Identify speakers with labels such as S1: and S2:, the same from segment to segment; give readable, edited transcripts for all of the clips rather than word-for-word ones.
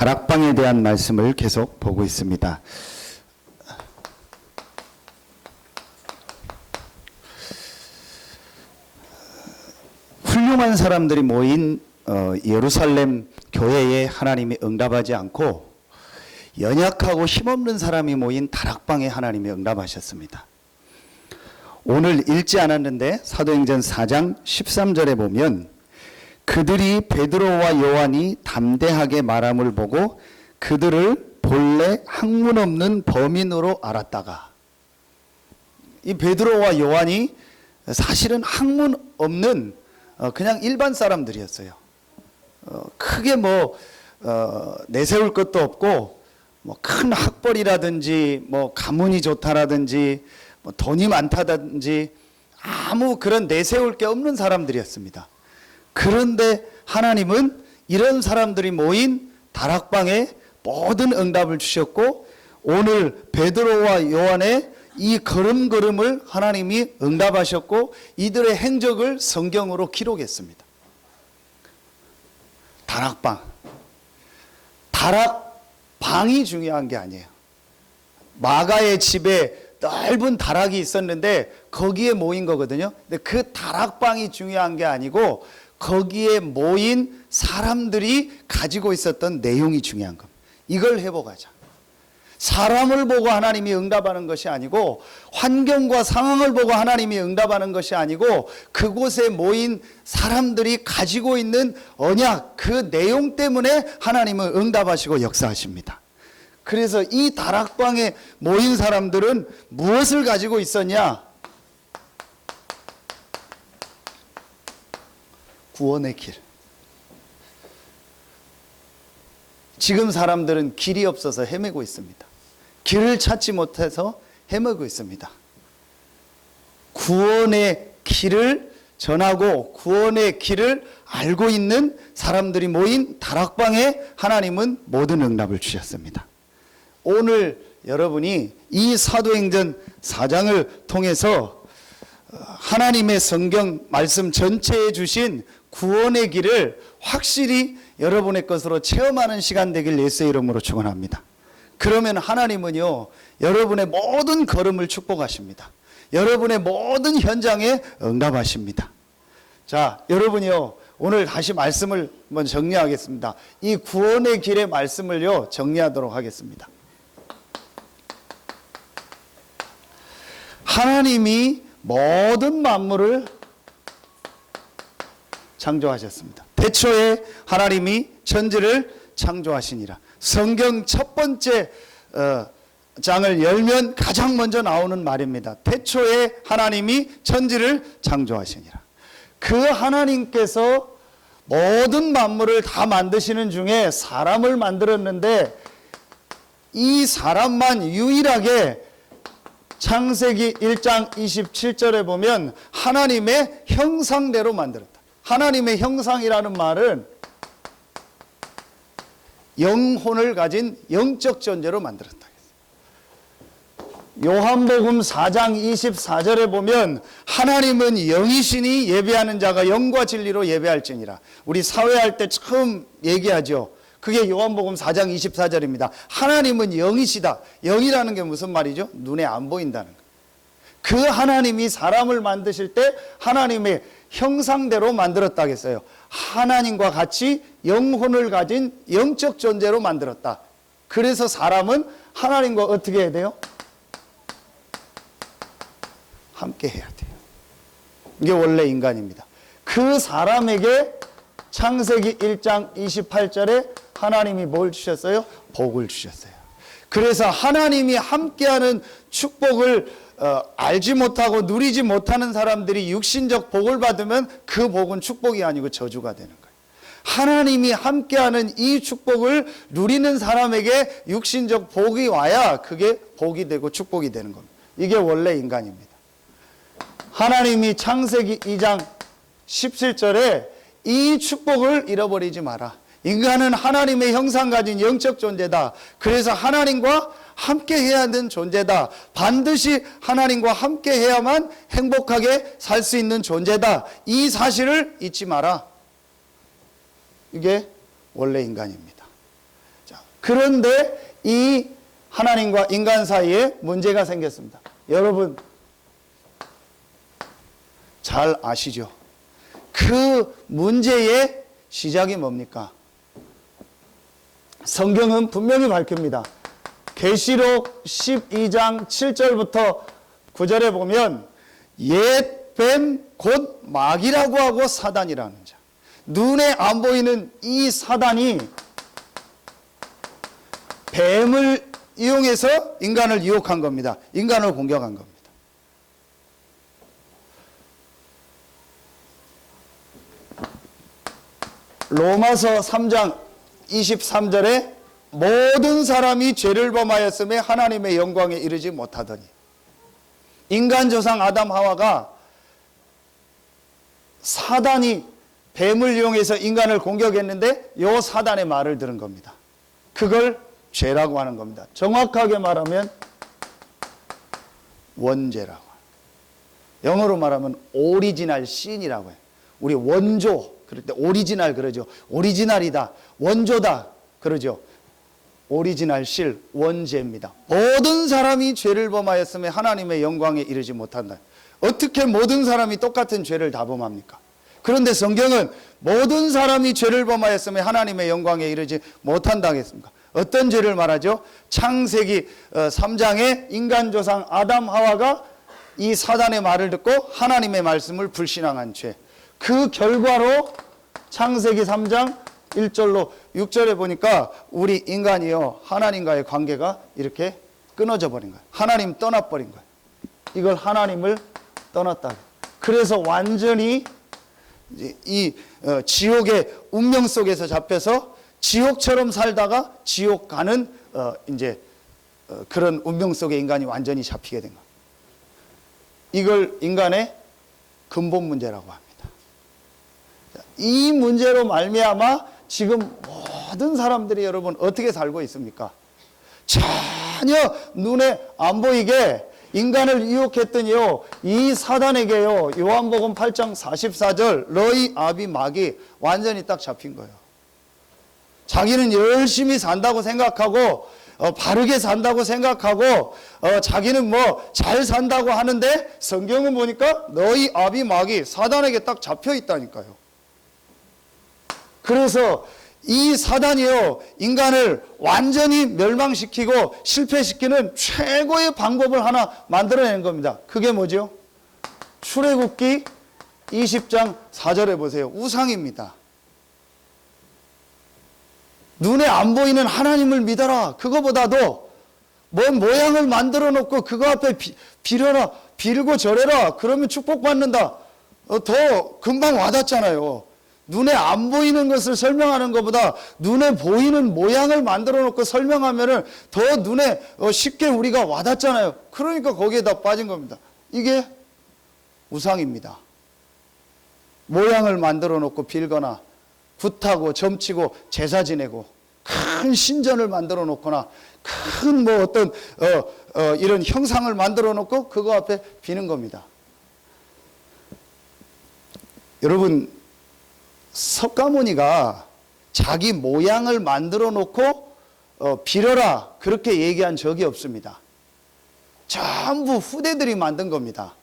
S1: 다락방에 대한 말씀을 계속 보고 있습니다. 훌륭한 사람들이 모인 예루살렘 교회에 하나님이 응답하지 않고 연약하고 힘없는 사람이 모인 다락방에 하나님이 응답하셨습니다. 오늘 읽지 않았는데 사도행전 4장 13절에 보면 그들이 베드로와 요한이 담대하게 말함을 보고 그들을 본래 학문 없는 범인으로 알았다가, 이 베드로와 요한이 사실은 학문 없는 그냥 일반 사람들이었어요. 크게 내세울 것도 없고 큰 학벌이라든지 가문이 좋다라든지 돈이 많다든지 아무 그런 내세울 게 없는 사람들이었습니다. 그런데 하나님은 이런 사람들이 모인 다락방에 모든 응답을 주셨고, 오늘 베드로와 요한의 이 걸음걸음을 하나님이 응답하셨고 이들의 행적을 성경으로 기록했습니다. 다락방이 중요한 게 아니에요. 마가의 집에 넓은 다락이 있었는데 거기에 모인 거거든요. 근데 그 다락방이 중요한 게 아니고 거기에 모인 사람들이 가지고 있었던 내용이 중요한 겁니다. 이걸 회복하자. 사람을 보고 하나님이 응답하는 것이 아니고, 환경과 상황을 보고 하나님이 응답하는 것이 아니고, 그곳에 모인 사람들이 가지고 있는 언약, 그 내용 때문에 하나님은 응답하시고 역사하십니다. 그래서 이 다락방에 모인 사람들은 무엇을 가지고 있었냐? 구원의 길. 지금 사람들은 길이 없어서 헤매고 있습니다. 길을 찾지 못해서 헤매고 있습니다. 구원의 길을 전하고 구원의 길을 알고 있는 사람들이 모인 다락방에 하나님은 모든 응답을 주셨습니다. 오늘 여러분이 이 사도행전 4장을 통해서 하나님의 성경 말씀 전체에 주신 구원의 길을 확실히 여러분의 것으로 체험하는 시간 되길 예수의 이름으로 축원합니다. 그러면 하나님은요, 여러분의 모든 걸음을 축복하십니다. 여러분의 모든 현장에 응답하십니다. 자, 여러분이요, 오늘 다시 말씀을 한번 정리하겠습니다. 이 구원의 길의 말씀을요, 정리하도록 하겠습니다. 하나님이 모든 만물을 창조하셨습니다. 태초에 하나님이 천지를 창조하시니라. 성경 첫 번째 장을 열면 가장 먼저 나오는 말입니다. 태초에 하나님이 천지를 창조하시니라. 그 하나님께서 모든 만물을 다 만드시는 중에 사람을 만들었는데, 이 사람만 유일하게 창세기 1장 27절에 보면 하나님의 형상대로 만들었다. 하나님의 형상이라는 말은 영혼을 가진 영적 존재로 만들었다. 요한복음 4장 24절에 보면 하나님은 영이시니 예배하는 자가 영과 진리로 예배할지니라. 우리 사회할 때 처음 얘기하죠. 그게 요한복음 4장 24절입니다. 하나님은 영이시다. 영이라는 게 무슨 말이죠? 눈에 안 보인다는 거예요. 그 하나님이 사람을 만드실 때 하나님의 형상대로 만들었다겠어요. 하나님과 같이 영혼을 가진 영적 존재로 만들었다. 그래서 사람은 하나님과 어떻게 해야 돼요? 함께 해야 돼요. 이게 원래 인간입니다. 그 사람에게 창세기 1장 28절에 하나님이 뭘 주셨어요? 복을 주셨어요. 그래서 하나님이 함께하는 축복을 알지 못하고 누리지 못하는 사람들이 육신적 복을 받으면 그 복은 축복이 아니고 저주가 되는 거예요. 하나님이 함께하는 이 축복을 누리는 사람에게 육신적 복이 와야 그게 복이 되고 축복이 되는 겁니다. 이게 원래 인간입니다. 하나님이 창세기 2장 17절에 이 축복을 잃어버리지 마라. 인간은 하나님의 형상 가진 영적 존재다. 그래서 하나님과 함께 해야 하는 존재다. 반드시 하나님과 함께 해야만 행복하게 살 수 있는 존재다. 이 사실을 잊지 마라. 이게 원래 인간입니다. 자, 그런데 이 하나님과 인간 사이에 문제가 생겼습니다. 여러분 잘 아시죠? 그 문제의 시작이 뭡니까? 성경은 분명히 밝힙니다. 계시록 12장 7절부터 9절에 보면 옛 뱀 곧 마귀라고 하고 사단이라는 자, 눈에 안 보이는 이 사단이 뱀을 이용해서 인간을 유혹한 겁니다. 인간을 공격한 겁니다. 로마서 3장 23절에 모든 사람이 죄를 범하였음에 하나님의 영광에 이르지 못하더니, 인간 조상 아담 하와가 사단이 뱀을 이용해서 인간을 공격했는데 요 사단의 말을 들은 겁니다. 그걸 죄라고 하는 겁니다. 정확하게 말하면 원죄라고. 영어로 말하면 오리지널 신이라고 해요. 우리 원조 그럴 때 오리지널 그러죠. 오리지널이다, 원조다 그러죠. 오리지널 실, 원죄입니다. 모든 사람이 죄를 범하였으며 하나님의 영광에 이르지 못한다. 어떻게 모든 사람이 똑같은 죄를 다 범합니까? 그런데 성경은 모든 사람이 죄를 범하였으며 하나님의 영광에 이르지 못한다 하겠습니까? 어떤 죄를 말하죠? 창세기 3장의 인간 조상 아담 하와가 이 사단의 말을 듣고 하나님의 말씀을 불신앙한 죄. 그 결과로 창세기 3장 1절로 6절에 보니까 우리 인간이요 하나님과의 관계가 이렇게 끊어져 버린 거예요. 하나님 떠나버린 거예요. 이걸 하나님을 떠났다. 그래서 완전히 이 지옥의 운명 속에서 잡혀서 지옥처럼 살다가 지옥 가는 그런 운명 속에 인간이 완전히 잡히게 된 거예요. 이걸 인간의 근본 문제라고 합니다. 이 문제로 말미암아 지금 모든 사람들이 여러분 어떻게 살고 있습니까? 전혀 눈에 안 보이게 인간을 유혹했더니요, 이 사단에게요, 요한복음 8장 44절 너희 아비 마귀 완전히 딱 잡힌 거예요. 자기는 열심히 산다고 생각하고 바르게 산다고 생각하고 자기는 뭐 잘 산다고 하는데 성경은 보니까 너희 아비 마귀 사단에게 딱 잡혀 있다니까요. 그래서 이 사단이요 인간을 완전히 멸망시키고 실패시키는 최고의 방법을 하나 만들어낸 겁니다. 그게 뭐죠? 출애굽기 20장 4절에 보세요. 우상입니다. 눈에 안 보이는 하나님을 믿어라. 그거보다도 뭔 모양을 만들어 놓고 그거 앞에 빌어라, 빌고 절해라. 그러면 축복받는다. 더 금방 와닿잖아요. 눈에 안 보이는 것을 설명하는 것보다 눈에 보이는 모양을 만들어 놓고 설명하면은 더 눈에 쉽게 우리가 와닿잖아요. 그러니까 거기에다 빠진 겁니다. 이게 우상입니다. 모양을 만들어 놓고 빌거나 굿하고 점치고 제사 지내고 큰 신전을 만들어 놓거나 큰 뭐 어떤 이런 형상을 만들어 놓고 그거 앞에 비는 겁니다. 여러분, 석가모니가 자기 모양을 만들어 놓고 빌어라 그렇게 얘기한 적이 없습니다. 전부 후대들이 만든 겁니다.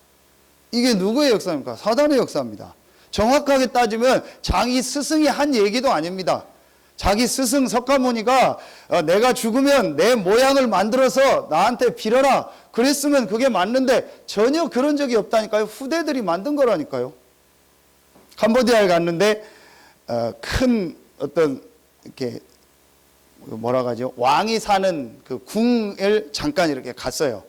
S1: 이게 누구의 역사입니까? 사단의 역사입니다. 정확하게 따지면 자기 스승이 한 얘기도 아닙니다. 자기 스승 석가모니가 내가 죽으면 내 모양을 만들어서 나한테 빌어라 그랬으면 그게 맞는데 전혀 그런 적이 없다니까요. 후대들이 만든 거라니까요. 캄보디아에 갔는데 큰 어떤 이렇게 뭐라고 하죠? 왕이 사는 그 궁을 잠깐 이렇게 갔어요.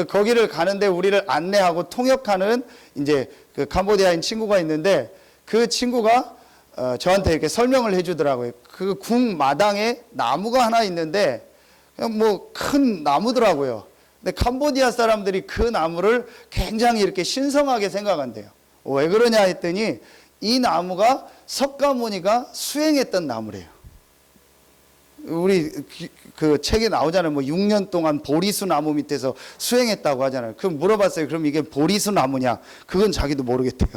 S1: 거기를 가는데 우리를 안내하고 통역하는 이제 그 캄보디아인 친구가 있는데 그 친구가 저한테 이렇게 설명을 해주더라고요. 그 궁 마당에 나무가 하나 있는데 뭐 큰 나무더라고요. 근데 캄보디아 사람들이 그 나무를 굉장히 이렇게 신성하게 생각한대요. 왜 그러냐 했더니 이 나무가 석가모니가 수행했던 나무래요. 우리 그 책에 나오잖아요. 뭐 6년 동안 보리수 나무 밑에서 수행했다고 하잖아요. 그럼 물어봤어요. 그럼 이게 보리수 나무냐? 그건 자기도 모르겠대요.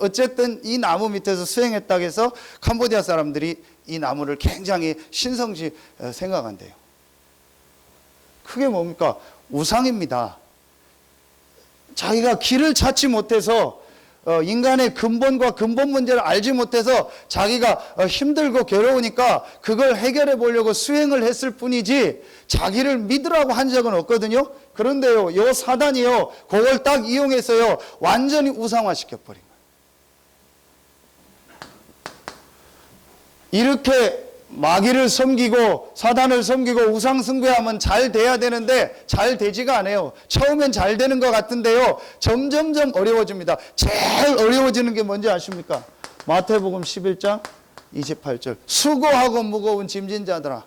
S1: 어쨌든 이 나무 밑에서 수행했다고 해서 캄보디아 사람들이 이 나무를 굉장히 신성시 생각한대요. 그게 뭡니까? 우상입니다. 자기가 길을 찾지 못해서 인간의 근본과 근본 문제를 알지 못해서 자기가 힘들고 괴로우니까 그걸 해결해 보려고 수행을 했을 뿐이지 자기를 믿으라고 한 적은 없거든요. 그런데요, 요 사단이요, 그걸 딱 이용해서요, 완전히 우상화시켜 버린 거예요. 이렇게 마귀를 섬기고 사단을 섬기고 우상 숭배하면 잘 돼야 되는데 잘 되지가 않아요. 처음엔 잘 되는 것 같은데요, 점점점 어려워집니다. 제일 어려워지는 게 뭔지 아십니까? 마태복음 11장 28절. 수고하고 무거운 짐진 자들아,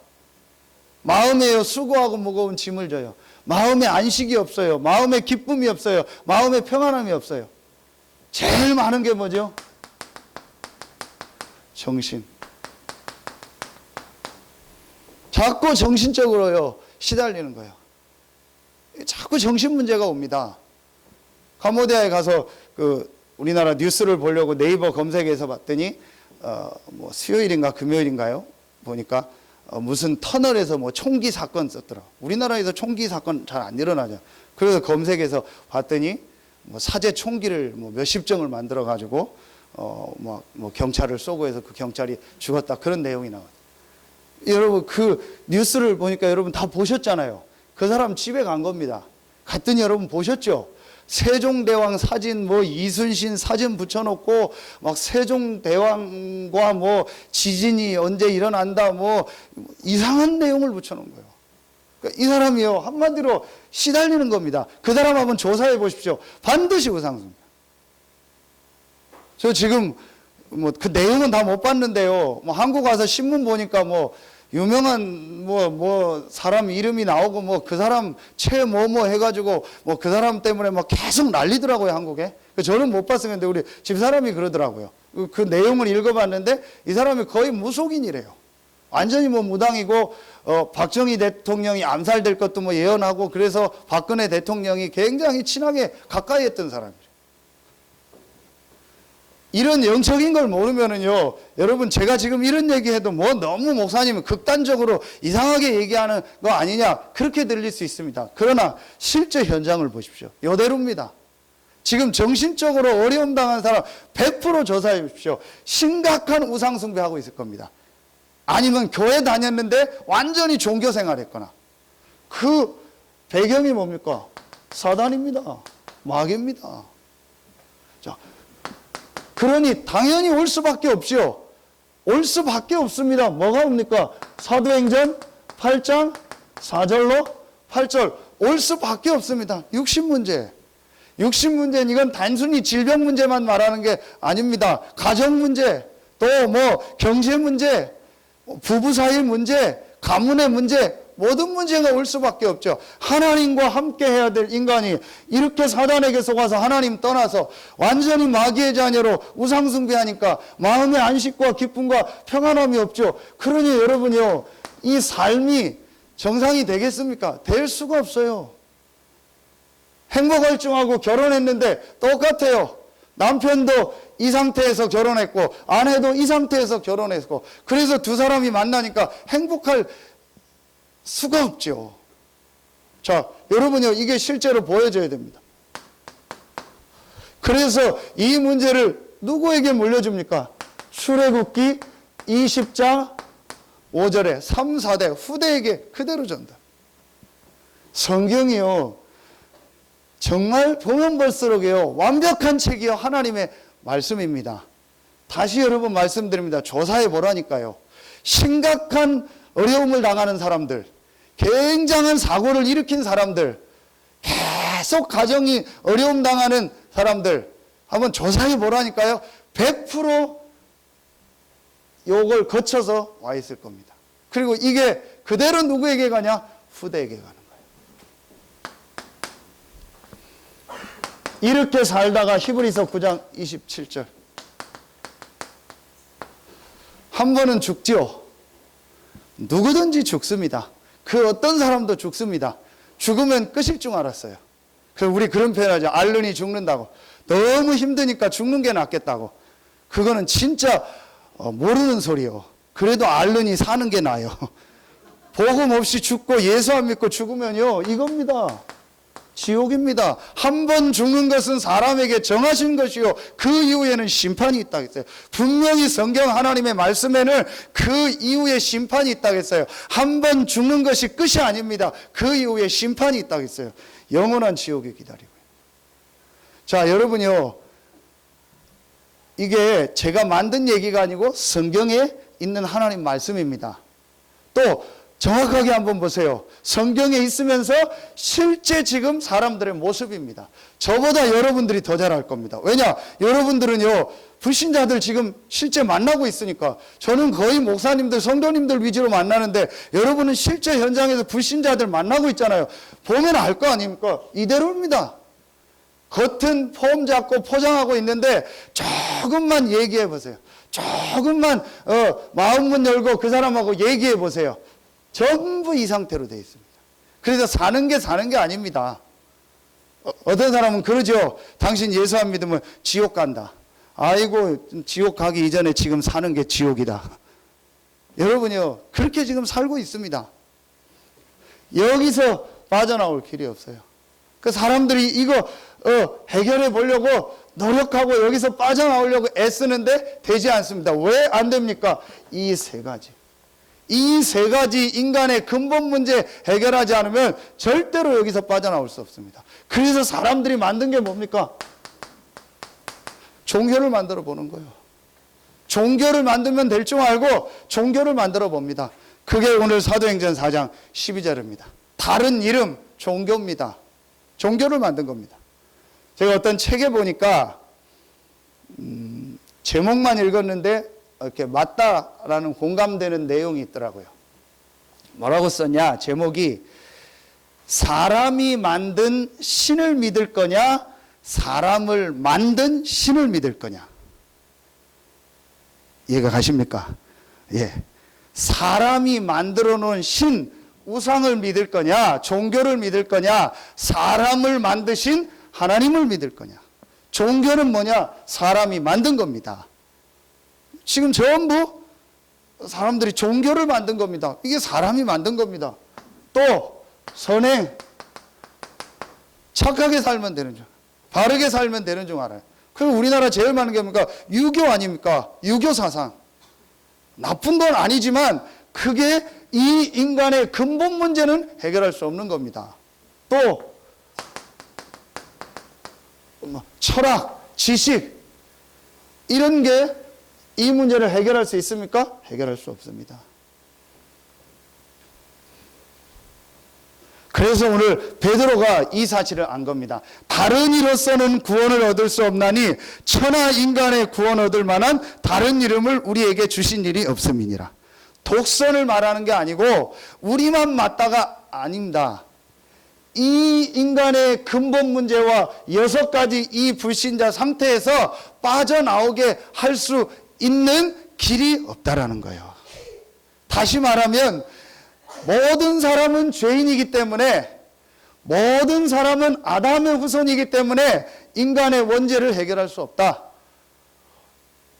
S1: 마음에요 수고하고 무거운 짐을 져요. 마음에 안식이 없어요. 마음에 기쁨이 없어요. 마음에 평안함이 없어요. 제일 많은 게 뭐죠? 정신. 자꾸 정신적으로요 시달리는 거예요. 자꾸 정신 문제가 옵니다. 캄보디아에 가서 그 우리나라 뉴스를 보려고 네이버 검색해서 봤더니 뭐 수요일인가 금요일인가요? 보니까 무슨 터널에서 뭐 총기 사건 썼더라. 우리나라에서 총기 사건 잘 안 일어나죠. 그래서 검색해서 봤더니 뭐 사제 총기를 뭐 몇십 정을 만들어 가지고 뭐 경찰을 쏘고 해서 그 경찰이 죽었다, 그런 내용이 나와요. 여러분 그 뉴스를 보니까 여러분 다 보셨잖아요. 그 사람 집에 간 겁니다. 갔더니 여러분 보셨죠? 세종대왕 사진, 뭐 이순신 사진 붙여놓고 막 세종대왕과 뭐 지진이 언제 일어난다 뭐 이상한 내용을 붙여놓은 거예요. 그러니까 이 사람이요 한마디로 시달리는 겁니다. 그 사람 한번 조사해 보십시오. 반드시 우상숭배. 저 지금 뭐 그 내용은 다 못 봤는데요. 뭐 한국 와서 신문 보니까 뭐 유명한 뭐 사람 이름이 나오고 뭐 그 사람 최 뭐뭐 해가지고 뭐 그 사람 때문에 막 계속 난리더라고요, 한국에. 저는 못 봤어요. 근데 우리 집사람이 그러더라고요. 그 내용을 읽어봤는데 이 사람이 거의 무속인이래요. 완전히 뭐 무당이고 박정희 대통령이 암살될 것도 뭐 예언하고, 그래서 박근혜 대통령이 굉장히 친하게 가까이 했던 사람이래요. 이런 영적인 걸 모르면은요, 여러분 제가 지금 이런 얘기해도 뭐 너무 목사님은 극단적으로 이상하게 얘기하는 거 아니냐 그렇게 들릴 수 있습니다. 그러나 실제 현장을 보십시오. 이대로입니다. 지금 정신적으로 어려움 당한 사람 100% 조사해 주십시오. 심각한 우상 숭배하고 있을 겁니다. 아니면 교회 다녔는데 완전히 종교 생활했거나. 그 배경이 뭡니까? 사단입니다. 마귀입니다. 자, 그러니 당연히 올 수밖에 없죠. 올 수밖에 없습니다. 뭐가 옵니까? 사도행전 8장 4절로 8절. 올 수밖에 없습니다. 육신 문제. 육신 문제는 이건 단순히 질병 문제만 말하는 게 아닙니다. 가정 문제, 또 뭐 경제 문제, 부부 사이 문제, 가문의 문제, 모든 문제가 올 수밖에 없죠. 하나님과 함께 해야 될 인간이 이렇게 사단에게 속아서 하나님 떠나서 완전히 마귀의 자녀로 우상숭배하니까 마음의 안식과 기쁨과 평안함이 없죠. 그러니 여러분요, 이 삶이 정상이 되겠습니까? 될 수가 없어요. 행복할증하고 결혼했는데 똑같아요. 남편도 이 상태에서 결혼했고 아내도 이 상태에서 결혼했고, 그래서 두 사람이 만나니까 행복할 수가 없죠. 자, 여러분요, 이게 실제로 보여져야 됩니다. 그래서 이 문제를 누구에게 물려줍니까? 출애굽기 20장 5절에 3, 4대 후대에게 그대로 전달. 성경이요, 정말 보면 볼수록요 완벽한 책이요 하나님의 말씀입니다. 다시 여러분 말씀드립니다. 조사해 보라니까요. 심각한 어려움을 당하는 사람들, 굉장한 사고를 일으킨 사람들, 계속 가정이 어려움 당하는 사람들 한번 조사해 보라니까요. 100% 요걸 거쳐서 와 있을 겁니다. 그리고 이게 그대로 누구에게 가냐? 후대에게 가는 거예요. 이렇게 살다가 히브리서 9장 27절. 한 번은 죽지요. 누구든지 죽습니다. 그 어떤 사람도 죽습니다. 죽으면 끝일 줄 알았어요. 그래서 우리 그런 표현하죠. 앓느니 죽는다고. 너무 힘드니까 죽는 게 낫겠다고. 그거는 진짜 모르는 소리요. 그래도 앓느니 사는 게 나아요. 복음 없이 죽고 예수 안 믿고 죽으면요, 이겁니다. 지옥입니다. 한 번 죽는 것은 사람에게 정하신 것이요, 그 이후에는 심판이 있다고 했어요. 분명히 성경 하나님의 말씀에는 그 이후에 심판이 있다고 했어요. 한 번 죽는 것이 끝이 아닙니다. 그 이후에 심판이 있다고 했어요. 영원한 지옥이 기다리고요. 자, 여러분요, 이게 제가 만든 얘기가 아니고 성경에 있는 하나님 말씀입니다. 또 정확하게 한번 보세요. 성경에 있으면서 실제 지금 사람들의 모습입니다. 저보다 여러분들이 더 잘할 겁니다. 왜냐? 여러분들은요, 불신자들 지금 실제 만나고 있으니까. 저는 거의 목사님들, 성도님들 위주로 만나는데 여러분은 실제 현장에서 불신자들 만나고 있잖아요. 보면 알 거 아닙니까? 이대로입니다. 겉은 폼 잡고 포장하고 있는데 조금만 얘기해 보세요. 조금만 마음문 열고 그 사람하고 얘기해 보세요. 전부 이 상태로 되어 있습니다. 그래서 사는 게 아닙니다. 어떤 사람은 그러죠. 당신 예수 안 믿으면 지옥 간다. 아이고, 지옥 가기 이전에 지금 사는 게 지옥이다. 여러분요, 그렇게 지금 살고 있습니다. 여기서 빠져나올 길이 없어요. 그 사람들이 이거 해결해 보려고 노력하고 여기서 빠져나오려고 애쓰는데 되지 않습니다. 왜 안 됩니까? 이 세 가지. 이 세 가지 인간의 근본 문제 해결하지 않으면 절대로 여기서 빠져나올 수 없습니다. 그래서 사람들이 만든 게 뭡니까? 종교를 만들어 보는 거예요. 종교를 만들면 될 줄 알고 종교를 만들어 봅니다. 그게 오늘 사도행전 4장 12절입니다. 다른 이름 종교입니다. 종교를 만든 겁니다. 제가 어떤 책에 보니까 제목만 읽었는데 이렇게 맞다라는 공감되는 내용이 있더라고요. 뭐라고 썼냐? 제목이 사람이 만든 신을 믿을 거냐, 사람을 만든 신을 믿을 거냐. 이해가 가십니까? 예. 사람이 만들어 놓은 신, 우상을 믿을 거냐, 종교를 믿을 거냐, 사람을 만드신 하나님을 믿을 거냐. 종교는 뭐냐? 사람이 만든 겁니다. 지금 전부 사람들이 종교를 만든 겁니다. 이게 사람이 만든 겁니다. 또 선행, 착하게 살면 되는 줄, 바르게 살면 되는 줄 알아요. 그리고 우리나라 제일 많은 게 뭡니까? 유교 아닙니까? 유교 사상. 나쁜 건 아니지만 그게 이 인간의 근본 문제는 해결할 수 없는 겁니다. 또 철학, 지식 이런 게 이 문제를 해결할 수 있습니까? 해결할 수 없습니다. 그래서 오늘 베드로가 이 사실을 안 겁니다. 다른 이로서는 구원을 얻을 수 없나니 천하 인간의 구원 얻을 만한 다른 이름을 우리에게 주신 일이 없음이니라. 독선을 말하는 게 아니고 우리만 맞다가 아닙니다. 이 인간의 근본 문제와 6가지 이 불신자 상태에서 빠져나오게 할 수 있는 길이 없다라는 거예요. 다시 말하면 모든 사람은 죄인이기 때문에, 모든 사람은 아담의 후손이기 때문에 인간의 원죄를 해결할 수 없다.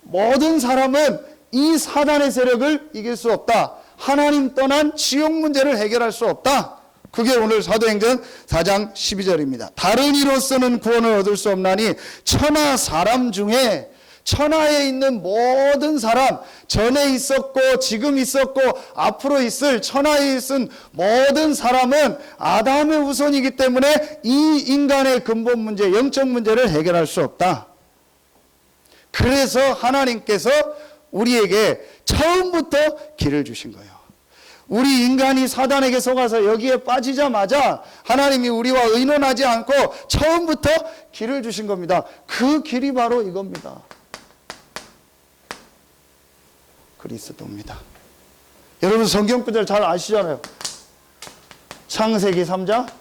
S1: 모든 사람은 이 사단의 세력을 이길 수 없다. 하나님 떠난 지옥 문제를 해결할 수 없다. 그게 오늘 사도행전 4장 12절입니다. 다른 이로서는 구원을 얻을 수 없나니 천하 사람 중에, 천하에 있는 모든 사람, 전에 있었고 지금 있었고 앞으로 있을 천하에 있은 모든 사람은 아담의 후손이기 때문에 이 인간의 근본 문제, 영적 문제를 해결할 수 없다. 그래서 하나님께서 우리에게 처음부터 길을 주신 거예요. 우리 인간이 사단에게 속아서 여기에 빠지자마자 하나님이 우리와 의논하지 않고 처음부터 길을 주신 겁니다. 그 길이 바로 이겁니다. 그리스도입니다. 여러분 성경 구절 잘 아시잖아요. 창세기 3장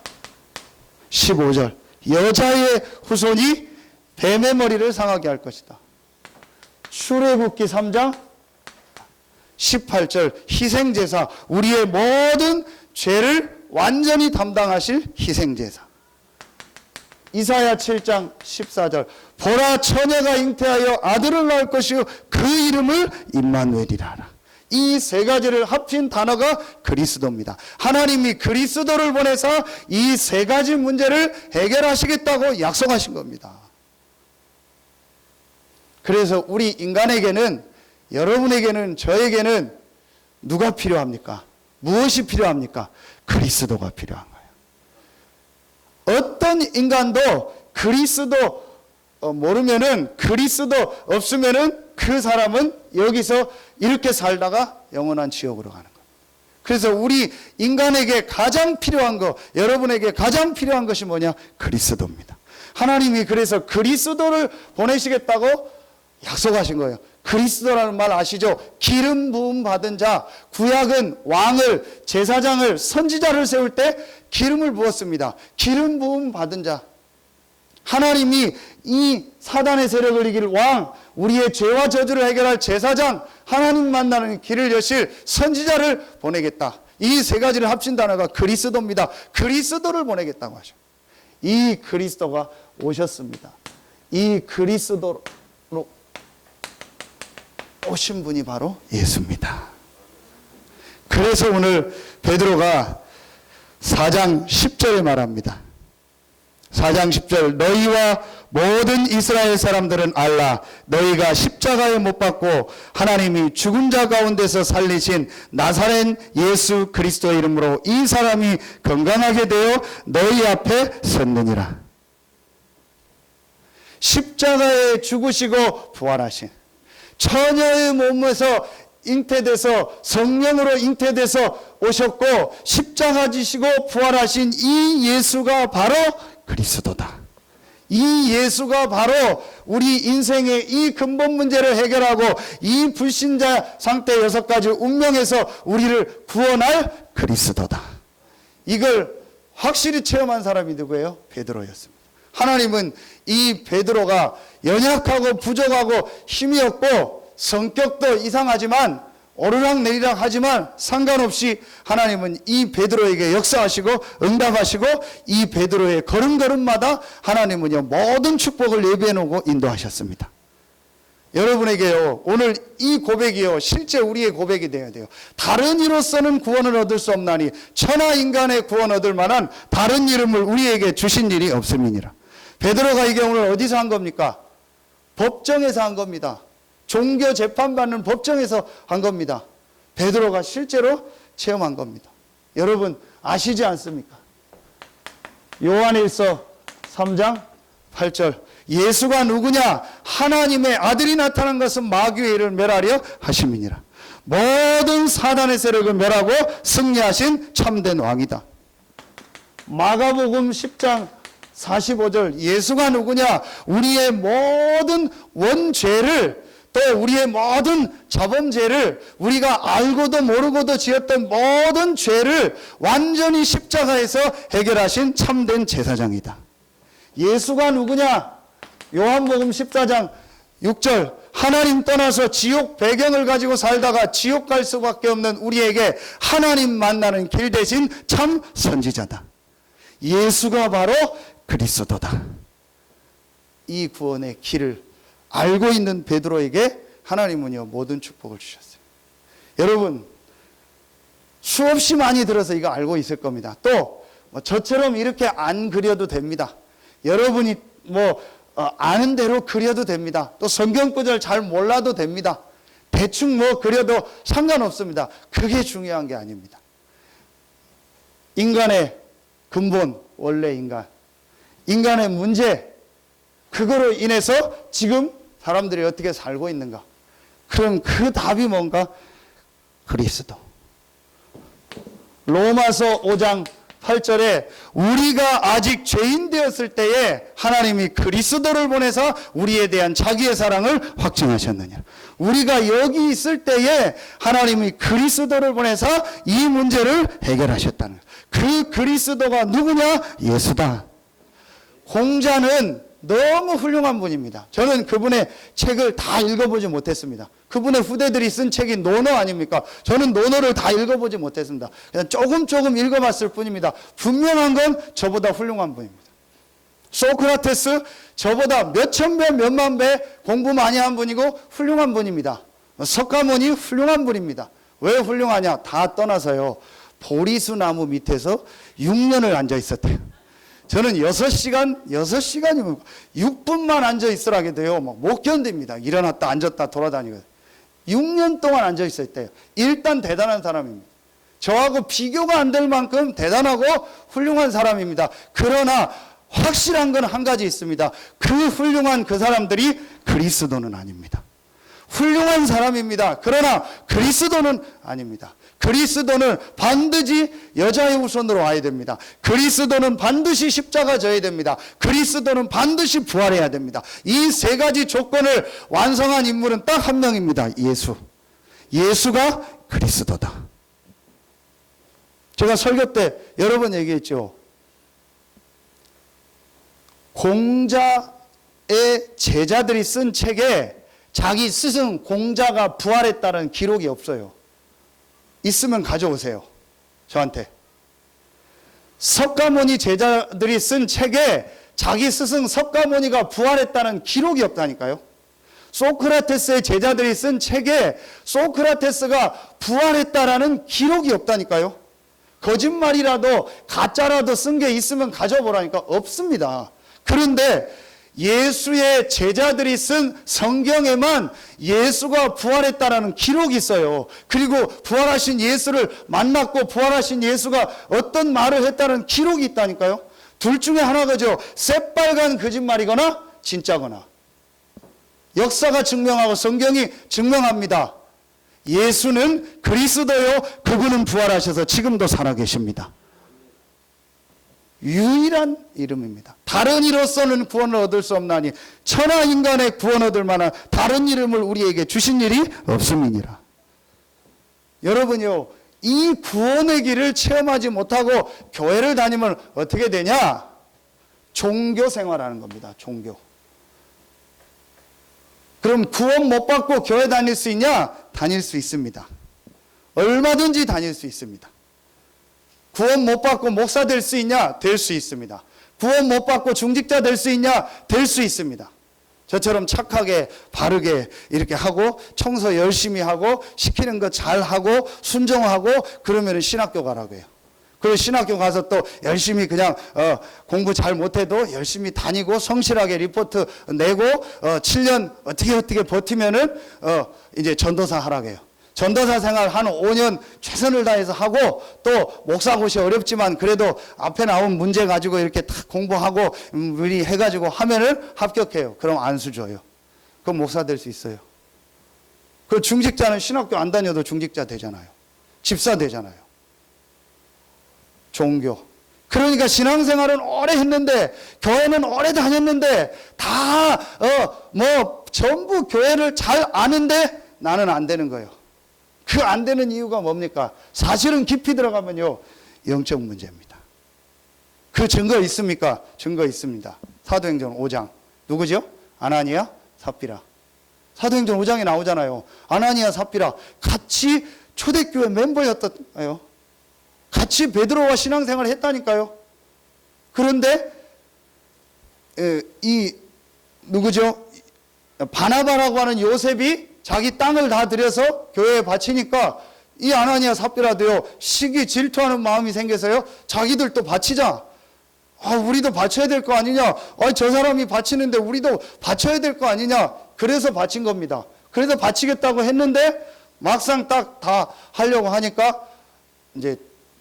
S1: 15절. 여자의 후손이 뱀의 머리를 상하게 할 것이다. 출애굽기 3장 18절 희생제사, 우리의 모든 죄를 완전히 담당하실 희생제사. 이사야 7장 14절 보라 처녀가 잉태하여 아들을 낳을 것이요 그 이름을 임마누엘이라 하라. 이 세 가지를 합친 단어가 그리스도입니다. 하나님이 그리스도를 보내서 이 세 가지 문제를 해결하시겠다고 약속하신 겁니다. 그래서 우리 인간에게는, 여러분에게는, 저에게는 누가 필요합니까? 무엇이 필요합니까? 그리스도가 필요한 거예요. 어떤 인간도 그리스도 모르면은, 그리스도 없으면은 그 사람은 여기서 이렇게 살다가 영원한 지옥으로 가는 겁니다. 그래서 우리 인간에게 가장 필요한 거, 여러분에게 가장 필요한 것이 뭐냐? 그리스도입니다. 하나님이 그래서 그리스도를 보내시겠다고 약속하신 거예요. 그리스도라는 말 아시죠? 기름 부음 받은 자. 구약은 왕을, 제사장을, 선지자를 세울 때 기름을 부었습니다. 기름 부음 받은 자. 하나님이 이 사단의 세력을 이길 왕, 우리의 죄와 저주를 해결할 제사장, 하나님 만나는 길을 여실 선지자를 보내겠다. 이 세 가지를 합친 단어가 그리스도입니다. 그리스도를 보내겠다고 하죠. 이 그리스도가 오셨습니다. 이 그리스도로 오신 분이 바로 예수입니다. 그래서 오늘 베드로가 4장 10절에 말합니다. 4장 10절 너희와 모든 이스라엘 사람들은 알라. 너희가 십자가에 못 박고 하나님이 죽은 자 가운데서 살리신 나사렛 예수 그리스도의 이름으로 이 사람이 건강하게 되어 너희 앞에 섰느니라. 십자가에 죽으시고 부활하신, 처녀의 몸에서 잉태돼서 성령으로 잉태돼서 오셨고 십자가 지시고 부활하신 이 예수가 바로 그리스도다. 이 예수가 바로 우리 인생의 이 근본 문제를 해결하고 이 불신자 상태 6가지 운명에서 우리를 구원할 그리스도다. 이걸 확실히 체험한 사람이 누구예요? 베드로였습니다. 하나님은 이 베드로가 연약하고 부족하고 힘이 없고 성격도 이상하지만 오르락내리락 하지만 상관없이 하나님은 이 베드로에게 역사하시고 응답하시고 이 베드로의 걸음걸음마다 하나님은요 모든 축복을 예비해 놓고 인도하셨습니다. 여러분에게요 오늘 이 고백이요 실제 우리의 고백이 되어야 돼요. 다른 이로서는 구원을 얻을 수 없나니 천하 인간의 구원 얻을 만한 다른 이름을 우리에게 주신 일이 없음이니라. 베드로가 이게 오늘 어디서 한 겁니까? 법정에서 한 겁니다. 종교 재판받는 법정에서 한 겁니다. 베드로가 실제로 체험한 겁니다. 여러분 아시지 않습니까? 요한일서 3장 8절 예수가 누구냐? 하나님의 아들이 나타난 것은 마귀의 일을 멸하려 하심이니라. 모든 사단의 세력을 멸하고 승리하신 참된 왕이다. 마가복음 10장 45절 예수가 누구냐? 우리의 모든 원죄를 또 우리의 모든 자범죄를 우리가 알고도 모르고도 지었던 모든 죄를 완전히 십자가에서 해결하신 참된 제사장이다. 예수가 누구냐? 요한복음 14장 6절 하나님 떠나서 지옥 배경을 가지고 살다가 지옥 갈 수밖에 없는 우리에게 하나님 만나는 길 대신 참 선지자다. 예수가 바로 그리스도다. 이 구원의 길을 알고 있는 베드로에게 하나님은요 모든 축복을 주셨어요. 여러분 수없이 많이 들어서 이거 알고 있을 겁니다. 또 저처럼 이렇게 안 그려도 됩니다. 여러분이 아는 대로 그려도 됩니다. 또 성경 구절 잘 몰라도 됩니다. 대충 그려도 상관없습니다. 그게 중요한 게 아닙니다. 인간의 근본, 원래 인간의 문제, 그거로 인해서 지금 사람들이 어떻게 살고 있는가? 그럼 그 답이 뭔가? 그리스도. 로마서 5장 8절에 우리가 아직 죄인 되었을 때에 하나님이 그리스도를 보내서 우리에 대한 자기의 사랑을 확증하셨느냐. 우리가 여기 있을 때에 하나님이 그리스도를 보내서 이 문제를 해결하셨다는 거예요. 그 그리스도가 누구냐? 예수다. 공자는 너무 훌륭한 분입니다. 저는 그분의 책을 다 읽어보지 못했습니다. 그분의 후대들이 쓴 책이 논어 아닙니까? 저는 논어를 다 읽어보지 못했습니다. 그냥 조금 읽어봤을 뿐입니다. 분명한 건 저보다 훌륭한 분입니다. 소크라테스 저보다 몇천 배, 몇만 배 공부 많이 한 분이고 훌륭한 분입니다. 석가모니 훌륭한 분입니다. 왜 훌륭하냐? 다 떠나서요. 보리수 나무 밑에서 6년을 앉아 있었대요. 저는 6시간이면 6분만 앉아 있으라게 돼요. 막 못 견딥니다. 일어났다 앉았다 돌아다니고. 6년 동안 앉아 있었대요. 일단 대단한 사람입니다. 저하고 비교가 안 될 만큼 대단하고 훌륭한 사람입니다. 그러나 확실한 건 한 가지 있습니다. 그 훌륭한 그 사람들이 그리스도는 아닙니다. 훌륭한 사람입니다. 그러나 그리스도는 아닙니다. 그리스도는 반드시 여자의 후손으로 와야 됩니다. 그리스도는 반드시 십자가 져야 됩니다. 그리스도는 반드시 부활해야 됩니다. 이 세 가지 조건을 완성한 인물은 딱 한 명입니다. 예수. 예수가 그리스도다. 제가 설교 때 여러 번 얘기했죠. 공자의 제자들이 쓴 책에 자기 스승 공자가 부활했다는 기록이 없어요. 있으면 가져오세요. 저한테. 석가모니 제자들이 쓴 책에 자기 스승 석가모니가 부활했다는 기록이 없다니까요. 소크라테스의 제자들이 쓴 책에 소크라테스가 부활했다라는 기록이 없다니까요. 거짓말이라도 가짜라도 쓴 게 있으면 가져보라니까 없습니다. 그런데 예수의 제자들이 쓴 성경에만 예수가 부활했다라는 기록이 있어요. 그리고 부활하신 예수를 만났고 부활하신 예수가 어떤 말을 했다는 기록이 있다니까요. 둘 중에 하나가죠. 새빨간 거짓말이거나 진짜거나. 역사가 증명하고 성경이 증명합니다. 예수는 그리스도요. 그분은 부활하셔서 지금도 살아계십니다. 유일한 이름입니다. 다른 이로서는 구원을 얻을 수 없나니 천하 인간의 구원 얻을 만한 다른 이름을 우리에게 주신 일이 없음이니라. 여러분요, 이 구원의 길을 체험하지 못하고 교회를 다니면 어떻게 되냐? 종교 생활하는 겁니다. 종교. 그럼 구원 못 받고 교회 다닐 수 있냐? 다닐 수 있습니다. 얼마든지 다닐 수 있습니다. 구원 못 받고 목사 될 수 있냐? 될 수 있습니다. 구원 못 받고 중직자 될 수 있냐? 될 수 있습니다. 저처럼 착하게 바르게 이렇게 하고 청소 열심히 하고 시키는 거 잘하고 순종하고 그러면 신학교 가라고 해요. 그리고 신학교 가서 또 열심히 그냥 공부 잘 못해도 열심히 다니고 성실하게 리포트 내고 7년 어떻게 버티면은 이제 전도사 하라고 해요. 전도사 생활 한 5년 최선을 다해서 하고 또 목사고시 어렵지만 그래도 앞에 나온 문제 가지고 이렇게 다 공부하고 미리 해가지고 하면은 합격해요. 그럼 안수 줘요. 그럼 목사 될 수 있어요. 그 중직자는 신학교 안 다녀도 중직자 되잖아요. 집사 되잖아요. 종교. 그러니까 신앙생활은 오래 했는데 교회는 오래 다녔는데 다 전부 교회를 잘 아는데 나는 안 되는 거예요. 그 안 되는 이유가 뭡니까? 사실은 깊이 들어가면요, 영적 문제입니다. 그 증거 있습니까? 증거 있습니다. 사도행전 5장. 누구죠? 아나니아, 삽비라. 사도행전 5장에 나오잖아요. 아나니아, 삽비라. 같이 초대교회 멤버였다요. 같이 베드로와 신앙생활을 했다니까요. 그런데 누구죠? 바나바라고 하는 요셉이 자기 땅을 다 들여서 교회에 바치니까 이 아나니아 삽비라도요, 시기 질투하는 마음이 생겨서요, 자기들도 바치자. 우리도 바쳐야 될 거 아니냐. 저 사람이 바치는데 우리도 바쳐야 될 거 아니냐. 그래서 바친 겁니다. 그래서 바치겠다고 했는데 막상 딱 다 하려고 하니까 이제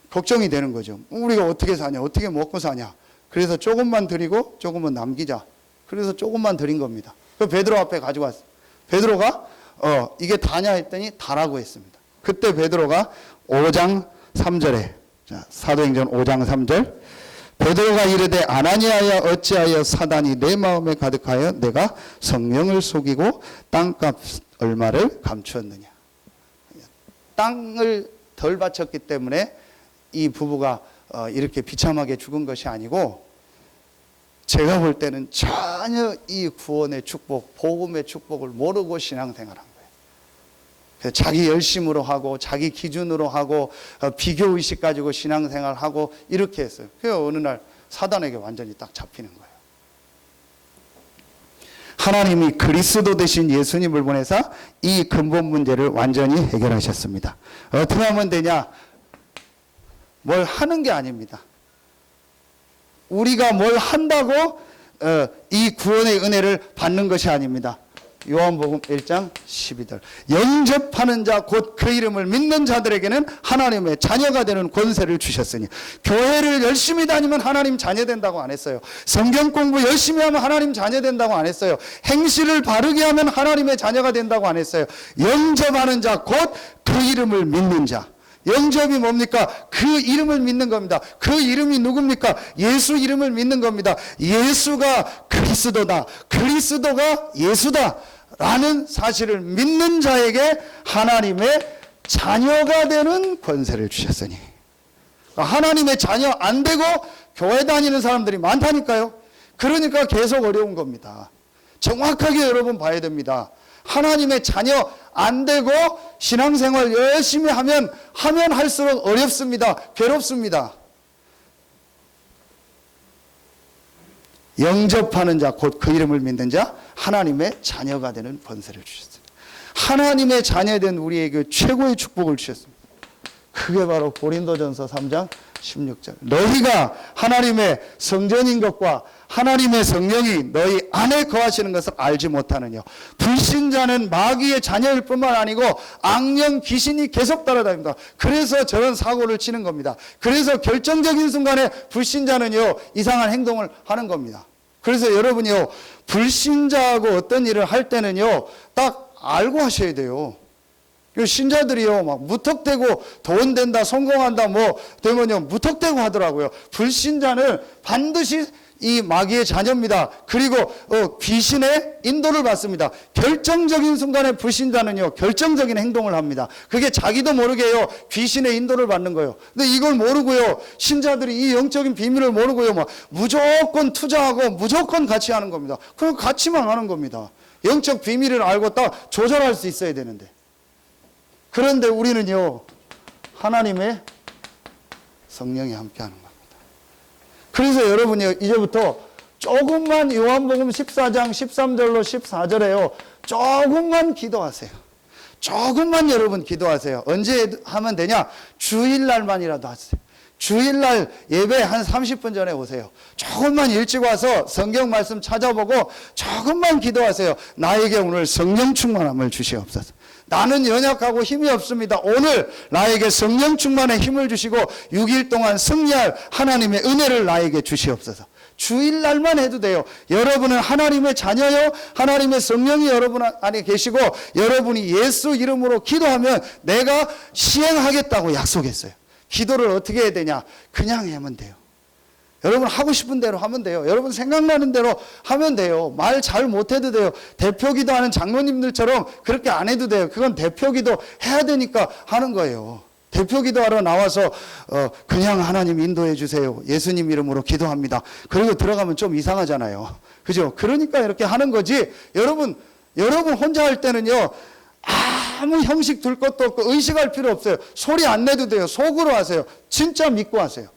S1: 걱정이 되는 거죠. 우리가 어떻게 사냐, 어떻게 먹고 사냐. 그래서 조금만 드리고 조금은 남기자. 그래서 조금만 드린 겁니다. 그 베드로 앞에 가지고 왔어요. 베드로가 이게 다냐 했더니 다라고 했습니다. 그때 베드로가 5장 3절에 사도행전 5장 3절 베드로가 이르되 아나니아야 어찌하여 사단이 내 마음에 가득하여 내가 성령을 속이고 땅값 얼마를 감추었느냐. 땅을 덜 바쳤기 때문에 이 부부가 이렇게 비참하게 죽은 것이 아니고 제가 볼 때는 전혀 이 구원의 축복, 복음의 축복을 모르고 신앙생활한 거예요. 그래서 자기 열심으로 하고 자기 기준으로 하고 비교의식 가지고 신앙생활하고 이렇게 했어요. 그래서 어느 날 사단에게 완전히 딱 잡히는 거예요. 하나님이 그리스도 되신 예수님을 보내서 이 근본 문제를 완전히 해결하셨습니다. 어떻게 하면 되냐? 뭘 하는 게 아닙니다. 우리가 뭘 한다고 이 구원의 은혜를 받는 것이 아닙니다. 요한복음 1장 12절 영접하는 자 곧 그 이름을 믿는 자들에게는 하나님의 자녀가 되는 권세를 주셨으니. 교회를 열심히 다니면 하나님 자녀 된다고 안 했어요. 성경 공부 열심히 하면 하나님 자녀 된다고 안 했어요. 행실을 바르게 하면 하나님의 자녀가 된다고 안 했어요. 영접하는 자 곧 그 이름을 믿는 자. 영접이 뭡니까? 그 이름을 믿는 겁니다. 그 이름이 누굽니까? 예수 이름을 믿는 겁니다. 예수가 그리스도다. 그리스도가 예수다. 라는 사실을 믿는 자에게 하나님의 자녀가 되는 권세를 주셨으니. 하나님의 자녀 안 되고 교회 다니는 사람들이 많다니까요. 그러니까 계속 어려운 겁니다. 정확하게 여러분 봐야 됩니다. 하나님의 자녀 안 되고 신앙생활 열심히 하면 할수록 어렵습니다. 괴롭습니다. 영접하는 자 곧 그 이름을 믿는 자 하나님의 자녀가 되는 권세를 주셨습니다. 하나님의 자녀된 우리에게 최고의 축복을 주셨습니다. 그게 바로 고린도전서 3장 16절 너희가 하나님의 성전인 것과 하나님의 성령이 너희 안에 거하시는 것을 알지 못하느냐. 불신자는 마귀의 자녀일 뿐만 아니고 악령 귀신이 계속 따라다닙니다. 그래서 저런 사고를 치는 겁니다. 그래서 결정적인 순간에 불신자는요 이상한 행동을 하는 겁니다. 그래서 여러분이요 불신자하고 어떤 일을 할 때는요 딱 알고 하셔야 돼요. 신자들이요 막 무턱대고 돈 된다 성공한다 뭐 되면요 무턱대고 하더라고요. 불신자는 반드시 이 마귀의 자녀입니다. 그리고 귀신의 인도를 받습니다. 결정적인 순간에 불신자는요 결정적인 행동을 합니다. 그게 자기도 모르게요 귀신의 인도를 받는 거예요. 근데 이걸 모르고요 신자들이 이 영적인 비밀을 모르고요 막 무조건 투자하고 무조건 같이 하는 겁니다. 그럼 같이만 하는 겁니다. 영적 비밀을 알고 딱 조절할 수 있어야 되는데. 그런데 우리는요 하나님의 성령이 함께하는 겁니다. 그래서 여러분이요 이제부터 조금만 요한복음 14장 13절로 14절에요 조금만 기도하세요. 조금만 여러분 기도하세요. 언제 하면 되냐? 주일날만이라도 하세요. 주일날 예배 한 30분 전에 오세요. 조금만 일찍 와서 성경 말씀 찾아보고 조금만 기도하세요. 나에게 오늘 성령 충만함을 주시옵소서. 나는 연약하고 힘이 없습니다. 오늘 나에게 성령 충만의 힘을 주시고 6일 동안 승리할 하나님의 은혜를 나에게 주시옵소서. 주일날만 해도 돼요. 여러분은 하나님의 자녀요. 하나님의 성령이 여러분 안에 계시고 여러분이 예수 이름으로 기도하면 내가 시행하겠다고 약속했어요. 기도를 어떻게 해야 되냐? 그냥 하면 돼요. 여러분 하고 싶은 대로 하면 돼요. 여러분 생각나는 대로 하면 돼요. 말 잘 못해도 돼요. 대표기도 하는 장로님들처럼 그렇게 안 해도 돼요. 그건 대표기도 해야 되니까 하는 거예요. 대표기도 하러 나와서 그냥 하나님 인도해 주세요. 예수님 이름으로 기도합니다. 그리고 들어가면 좀 이상하잖아요. 그죠? 그러니까 이렇게 하는 거지. 여러분 혼자 할 때는요. 아무 형식 둘 것도 없고 의식할 필요 없어요. 소리 안 내도 돼요. 속으로 하세요. 진짜 믿고 하세요.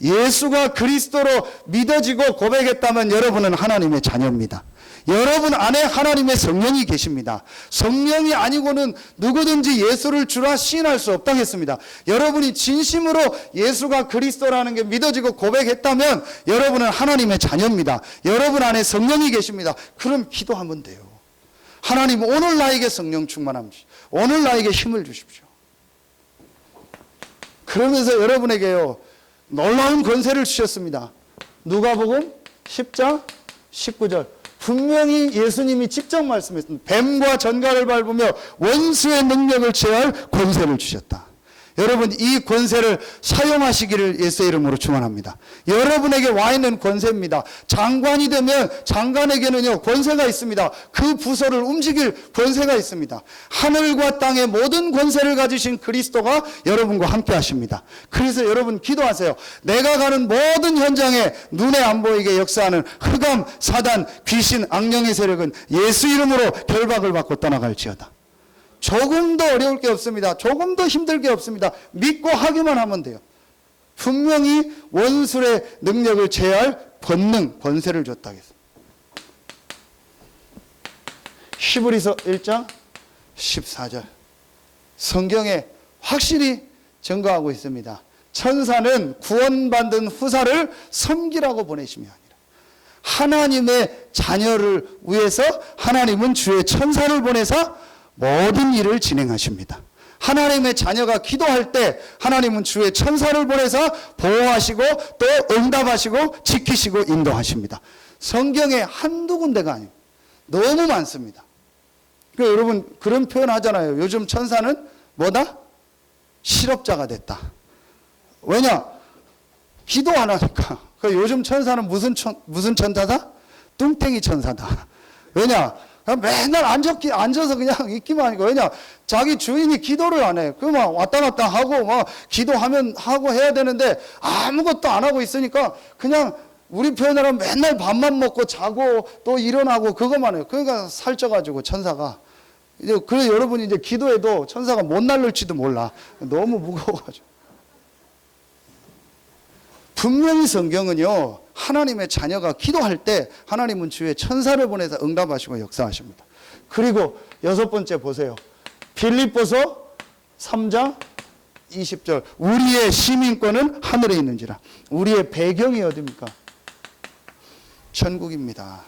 S1: 예수가 그리스도로 믿어지고 고백했다면 여러분은 하나님의 자녀입니다. 여러분 안에 하나님의 성령이 계십니다. 성령이 아니고는 누구든지 예수를 주라 시인할 수 없다고 했습니다. 여러분이 진심으로 예수가 그리스도라는 게 믿어지고 고백했다면 여러분은 하나님의 자녀입니다. 여러분 안에 성령이 계십니다. 그럼 기도하면 돼요. 하나님 오늘 나에게 성령 충만함 주십시오. 오늘 나에게 힘을 주십시오. 그러면서 여러분에게요 놀라운 권세를 주셨습니다. 누가복음 10장 19절 분명히 예수님이 직접 말씀했습니다. 뱀과 전갈을 밟으며 원수의 능력을 제할 권세를 주셨다. 여러분 이 권세를 사용하시기를 예수의 이름으로 축원합니다. 여러분에게 와 있는 권세입니다. 장관이 되면 장관에게는요 권세가 있습니다. 그 부서를 움직일 권세가 있습니다. 하늘과 땅의 모든 권세를 가지신 그리스도가 여러분과 함께 하십니다. 그래서 여러분 기도하세요. 내가 가는 모든 현장에 눈에 안 보이게 역사하는 흑암, 사단, 귀신, 악령의 세력은 예수 이름으로 결박을 받고 떠나갈지어다. 조금 더 어려울 게 없습니다. 조금 더 힘들 게 없습니다. 믿고 하기만 하면 돼요. 분명히 원수의 능력을 제할 권능, 권세를 줬다 했습니다. 히브리서 1장 14절 성경에 확실히 증거하고 있습니다. 천사는 구원받은 후사를 섬기라고 보내심이 아니라 하나님의 자녀를 위해서 하나님은 주의 천사를 보내사 모든 일을 진행하십니다. 하나님의 자녀가 기도할 때 하나님은 주의 천사를 보내서 보호하시고 또 응답하시고 지키시고 인도하십니다. 성경에 한두 군데가 아니에요. 너무 많습니다. 그러니까 여러분 그런 표현 하잖아요. 요즘 천사는 뭐다? 실업자가 됐다. 왜냐? 기도 안 하니까. 그러니까 요즘 천사는 무슨 천사다? 뚱땡이 천사다. 왜냐? 맨날 앉아서 그냥 있기만 하니까. 왜냐? 자기 주인이 기도를 안 해. 그만 왔다 갔다 하고 막 기도하면 하고 해야 되는데 아무것도 안 하고 있으니까 그냥 우리 표현으로 하면 맨날 밥만 먹고 자고 또 일어나고 그것만 해요. 그러니까 살쪄가지고 천사가. 그래서 여러분이 이제 기도해도 천사가 못 날릴지도 몰라. 너무 무거워가지고. 분명히 성경은요, 하나님의 자녀가 기도할 때 하나님은 주의 천사를 보내서 응답하시고 역사하십니다. 그리고 6번째 보세요. 빌립보서 3장 20절. 우리의 시민권은 하늘에 있는지라. 우리의 배경이 어디입니까? 천국입니다.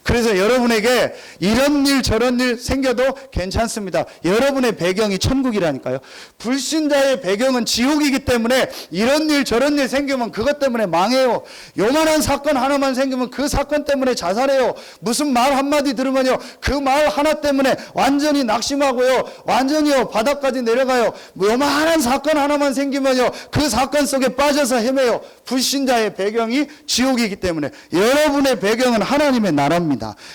S1: 그래서 여러분에게 이런 일 저런 일 생겨도 괜찮습니다. 여러분의 배경이 천국이라니까요. 불신자의 배경은 지옥이기 때문에 이런 일 저런 일 생기면 그것 때문에 망해요. 요만한 사건 하나만 생기면 그 사건 때문에 자살해요. 무슨 말 한마디 들으면요 그 말 하나 때문에 완전히 낙심하고요 완전히요 바닥까지 내려가요. 요만한 사건 하나만 생기면요 그 사건 속에 빠져서 헤매요. 불신자의 배경이 지옥이기 때문에 여러분의 배경은 하나님의 나라입니다.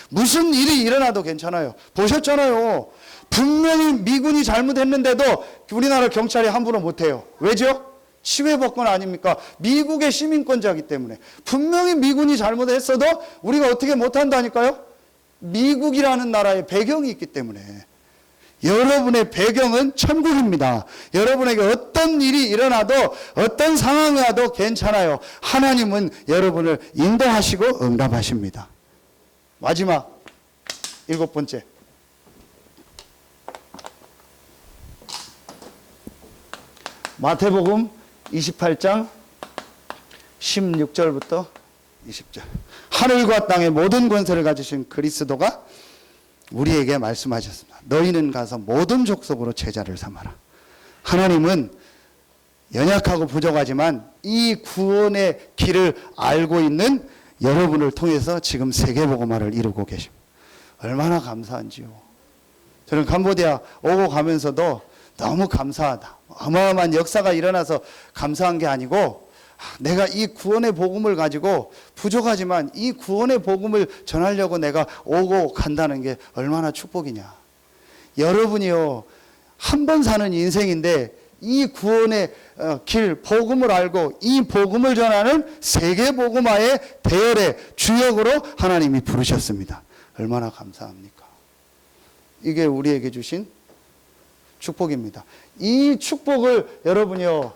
S1: 무슨 일이 일어나도 괜찮아요. 보셨잖아요. 분명히 미군이 잘못했는데도 우리나라 경찰이 함부로 못해요. 왜죠? 치외법권 아닙니까? 미국의 시민권자이기 때문에. 분명히 미군이 잘못했어도 우리가 어떻게 못한다니까요? 미국이라는 나라의 배경이 있기 때문에. 여러분의 배경은 천국입니다. 여러분에게 어떤 일이 일어나도 어떤 상황이 와도 괜찮아요. 하나님은 여러분을 인도하시고 응답하십니다. 마지막 7번째. 마태복음 28장 16절부터 20절. 하늘과 땅의 모든 권세를 가지신 그리스도가 우리에게 말씀하셨습니다. 너희는 가서 모든 족속으로 제자를 삼아라. 하나님은 연약하고 부족하지만 이 구원의 길을 알고 있는 여러분을 통해서 지금 세계복음화를 이루고 계십니다. 얼마나 감사한지요. 저는 캄보디아 오고 가면서도 너무 감사하다. 어마어마한 역사가 일어나서 감사한 게 아니고 내가 이 구원의 복음을 가지고 부족하지만 이 구원의 복음을 전하려고 내가 오고 간다는 게 얼마나 축복이냐. 여러분이요 한 번 사는 인생인데 이 구원의 길, 복음을 알고 이 복음을 전하는 세계복음화의 대열의 주역으로 하나님이 부르셨습니다. 얼마나 감사합니까? 이게 우리에게 주신 축복입니다. 이 축복을 여러분이요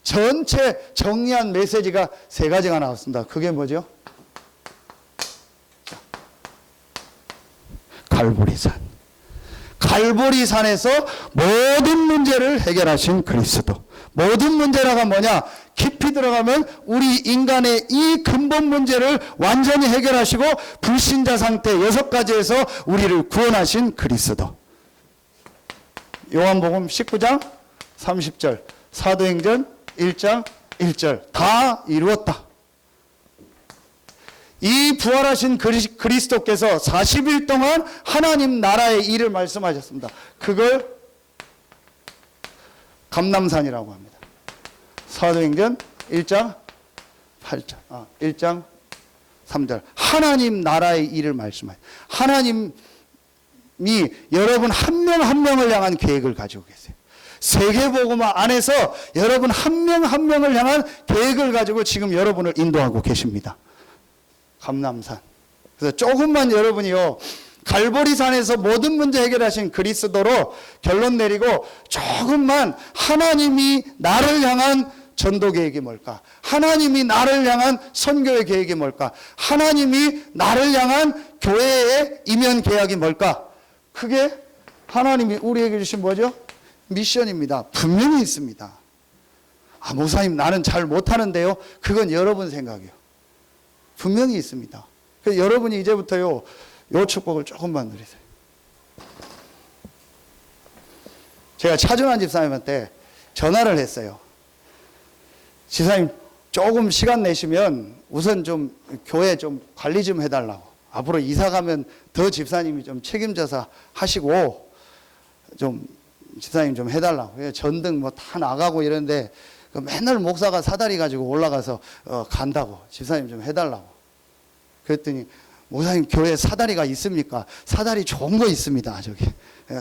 S1: 전체 정리한 메시지가 3가지가 나왔습니다. 그게 뭐죠? 갈보리산. 갈보리산에서 모든 문제를 해결하신 그리스도. 모든 문제라가 뭐냐? 깊이 들어가면 우리 인간의 이 근본 문제를 완전히 해결하시고 불신자 상태 6가지에서 우리를 구원하신 그리스도. 요한복음 19장 30절, 사도행전 1장 1절 다 이루었다. 이 부활하신 그리스도께서 40일 동안 하나님 나라의 일을 말씀하셨습니다. 그걸 감람산이라고 합니다. 사도행전 1장 1장 3절. 하나님 나라의 일을 말씀하세요. 하나님이 여러분 한 명 한 명을 향한 계획을 가지고 계세요. 세계복음화 안에서 여러분 한 명 한 명을 향한 계획을 가지고 지금 여러분을 인도하고 계십니다. 감람산. 그래서 조금만 여러분이요, 갈보리산에서 모든 문제 해결하신 그리스도로 결론 내리고 조금만 하나님이 나를 향한 전도 계획이 뭘까? 하나님이 나를 향한 선교의 계획이 뭘까? 하나님이 나를 향한 교회의 이면 계약이 뭘까? 그게 하나님이 우리에게 주신 뭐죠? 미션입니다. 분명히 있습니다. 아, 목사님 나는 잘 못하는데요. 그건 여러분 생각이에요. 분명히 있습니다. 그래서 여러분이 이제부터요, 요 축복을 조금만 누리세요. 제가 차준환 집사님한테 전화를 했어요. 집사님 조금 시간 내시면 우선 좀 교회 좀 관리 좀 해달라고. 앞으로 이사 가면 더 집사님이 좀 책임져서 하시고 좀 집사님 좀 해달라고. 전등 뭐 다 나가고 이런데 맨날 목사가 사다리 가지고 올라가서 간다고. 집사님 좀 해달라고. 그랬더니 목사님 교회에 사다리가 있습니까? 사다리 좋은 거 있습니다. 저기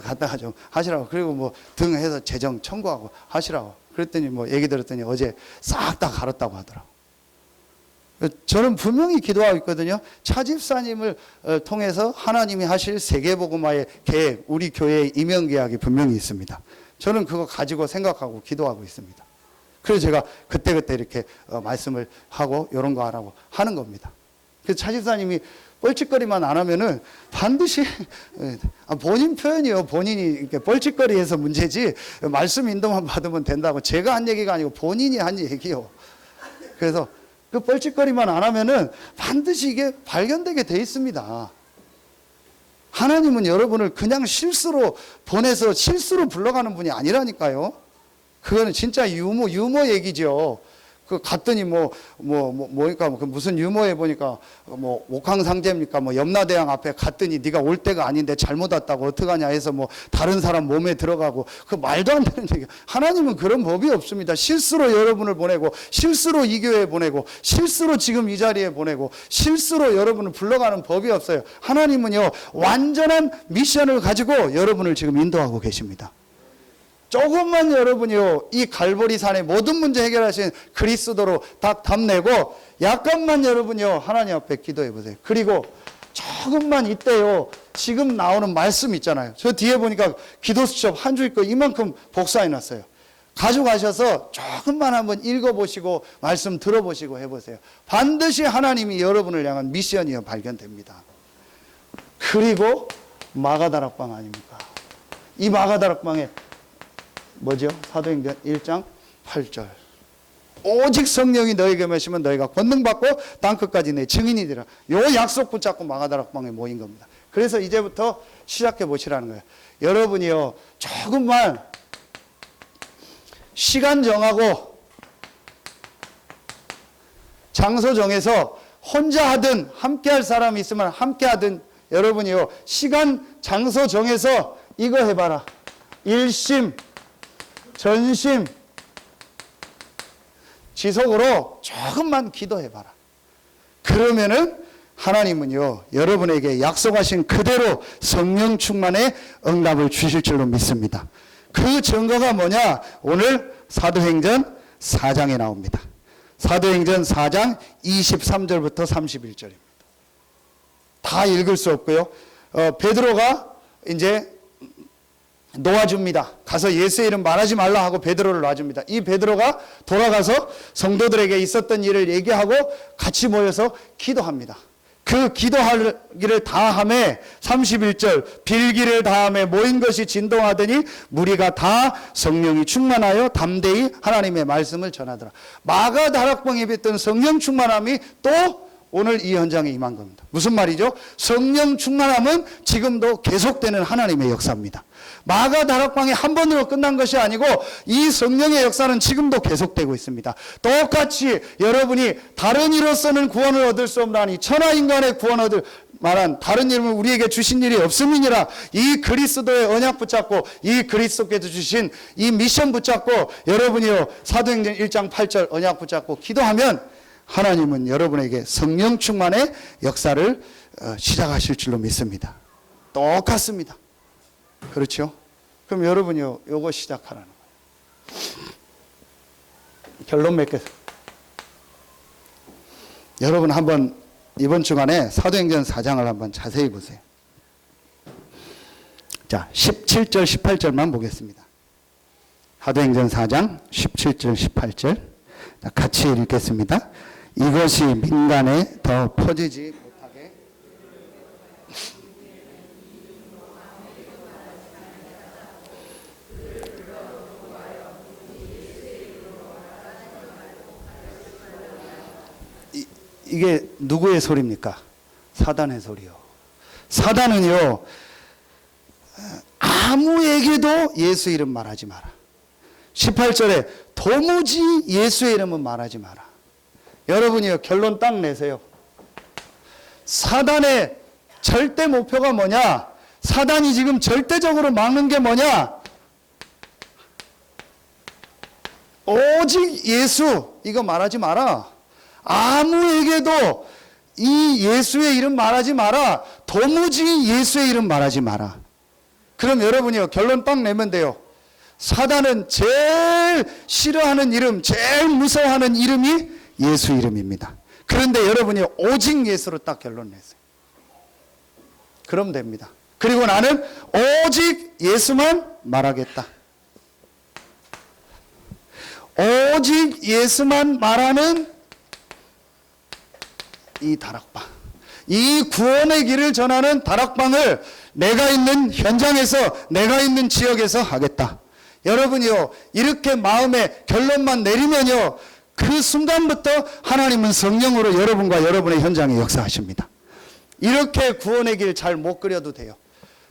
S1: 갖다가 좀 하시라고. 그리고 뭐 등 해서 재정 청구하고 하시라고. 그랬더니 뭐 얘기 들었더니 어제 싹 다 갈았다고 하더라고. 저는 분명히 기도하고 있거든요. 차 집사님을 통해서 하나님이 하실 세계복음화의 계획, 우리 교회의 이면 계약이 분명히 있습니다. 저는 그거 가지고 생각하고 기도하고 있습니다. 그래서 제가 그때그때 이렇게 말씀을 하고 이런 거 하라고 하는 겁니다. 그래서 차 집사님이 뻘짓거리만 안 하면은 반드시, 본인 표현이요. 본인이 이렇게 뻘짓거리해서 문제지, 말씀 인도만 받으면 된다고. 제가 한 얘기가 아니고 본인이 한 얘기요. 그래서 그 뻘짓거리만 안 하면은 반드시 이게 발견되게 돼 있습니다. 하나님은 여러분을 그냥 실수로 보내서 실수로 불러가는 분이 아니라니까요. 그거는 진짜 유머 얘기죠. 그 갔더니 뭐니까 그 무슨 유머에 보니까 뭐 옥황상제입니까? 뭐 염라대왕 앞에 갔더니 네가 올 때가 아닌데 잘못 왔다고 어떡하냐 해서 뭐 다른 사람 몸에 들어가고, 그 말도 안 되는 얘기. 하나님은 그런 법이 없습니다. 실수로 여러분을 보내고, 실수로 이 교회에 보내고, 실수로 지금 이 자리에 보내고, 실수로 여러분을 불러가는 법이 없어요. 하나님은요, 완전한 미션을 가지고 여러분을 지금 인도하고 계십니다. 조금만 여러분이요, 이 갈보리산의 모든 문제 해결하신 그리스도로 답 내고 약간만 여러분이요, 하나님 앞에 기도해 보세요. 그리고 조금만 이때요, 지금 나오는 말씀 있잖아요. 저 뒤에 보니까 기도 수첩 한 줄 거 이만큼 복사해 놨어요. 가져가셔서 조금만 한번 읽어보시고 말씀 들어보시고 해보세요. 반드시 하나님이 여러분을 향한 미션이요 발견됩니다. 그리고 마가다락방 아닙니까? 이 마가다락방에 뭐죠? 사도행전 1장 8절. 오직 성령이 너희에게 임하시면 너희가 권능받고 땅끝까지 내 증인이 되라. 요 약속 붙잡고 마가다락방에 모인 겁니다. 그래서 이제부터 시작해 보시라는 거예요. 여러분이요, 조금만 시간 정하고 장소 정해서 혼자 하든 함께 할 사람이 있으면 함께 하든, 여러분이요, 시간 장소 정해서 이거 해봐라. 일심 전심 지속으로 조금만 기도해봐라. 그러면은 하나님은요, 여러분에게 약속하신 그대로 성령 충만의 응답을 주실 줄로 믿습니다. 그 증거가 뭐냐? 오늘 사도행전 4장에 나옵니다. 사도행전 4장 23절부터 31절입니다. 다 읽을 수 없고요. 베드로가 이제 놓아줍니다. 가서 예수의 이름 말하지 말라 하고 베드로를 놔줍니다. 이 베드로가 돌아가서 성도들에게 있었던 일을 얘기하고 같이 모여서 기도합니다. 그 기도하기를 다함에 31절 빌기를 다함에 모인 것이 진동하더니 무리가 다 성령이 충만하여 담대히 하나님의 말씀을 전하더라. 마가다락방에 뱉던 성령 충만함이 또 오늘 이 현장에 임한 겁니다. 무슨 말이죠? 성령 충만함은 지금도 계속되는 하나님의 역사입니다. 마가다락방이 한 번으로 끝난 것이 아니고 이 성령의 역사는 지금도 계속되고 있습니다. 똑같이 여러분이 다른 이로서는 구원을 얻을 수 없나니 천하인간의 구원을 말한 다른 이름을 우리에게 주신 일이 없음이니라. 이 그리스도의 언약 붙잡고 이 그리스도께서 주신 이 미션 붙잡고 여러분이요 사도행전 1장 8절 언약 붙잡고 기도하면 하나님은 여러분에게 성령 충만의 역사를 시작하실 줄로 믿습니다. 똑같습니다. 그렇죠? 그럼 여러분이요 요거 시작하라는 거예요. 결론 맺겠습니다. 여러분 한번 이번 주간에 사도행전 4장을 한번 자세히 보세요. 자, 17절 18절만 보겠습니다. 사도행전 4장 17절 18절 같이 읽겠습니다. 이것이 민간에 더 퍼지지 못하게 이게 누구의 소리입니까? 사단의 소리요. 사단은요 아무에게도 예수 이름 말하지 마라. 18절에 도무지 예수의 이름은 말하지 마라. 여러분이요 결론 딱 내세요. 사단의 절대 목표가 뭐냐? 사단이 지금 절대적으로 막는 게 뭐냐? 오직 예수 이거 말하지 마라. 아무에게도 이 예수의 이름 말하지 마라. 도무지 예수의 이름 말하지 마라. 그럼 여러분이요 결론 딱 내면 돼요. 사단은 제일 싫어하는 이름, 제일 무서워하는 이름이 예수 이름입니다. 그런데 여러분이 오직 예수로 딱 결론 내세요. 그럼 됩니다. 그리고 나는 오직 예수만 말하겠다. 오직 예수만 말하는 이 다락방, 이 구원의 길을 전하는 다락방을 내가 있는 현장에서, 내가 있는 지역에서 하겠다. 여러분이요 이렇게 마음에 결론만 내리면요 그 순간부터 하나님은 성령으로 여러분과 여러분의 현장에 역사하십니다. 이렇게 구원의 길 잘 못 그려도 돼요.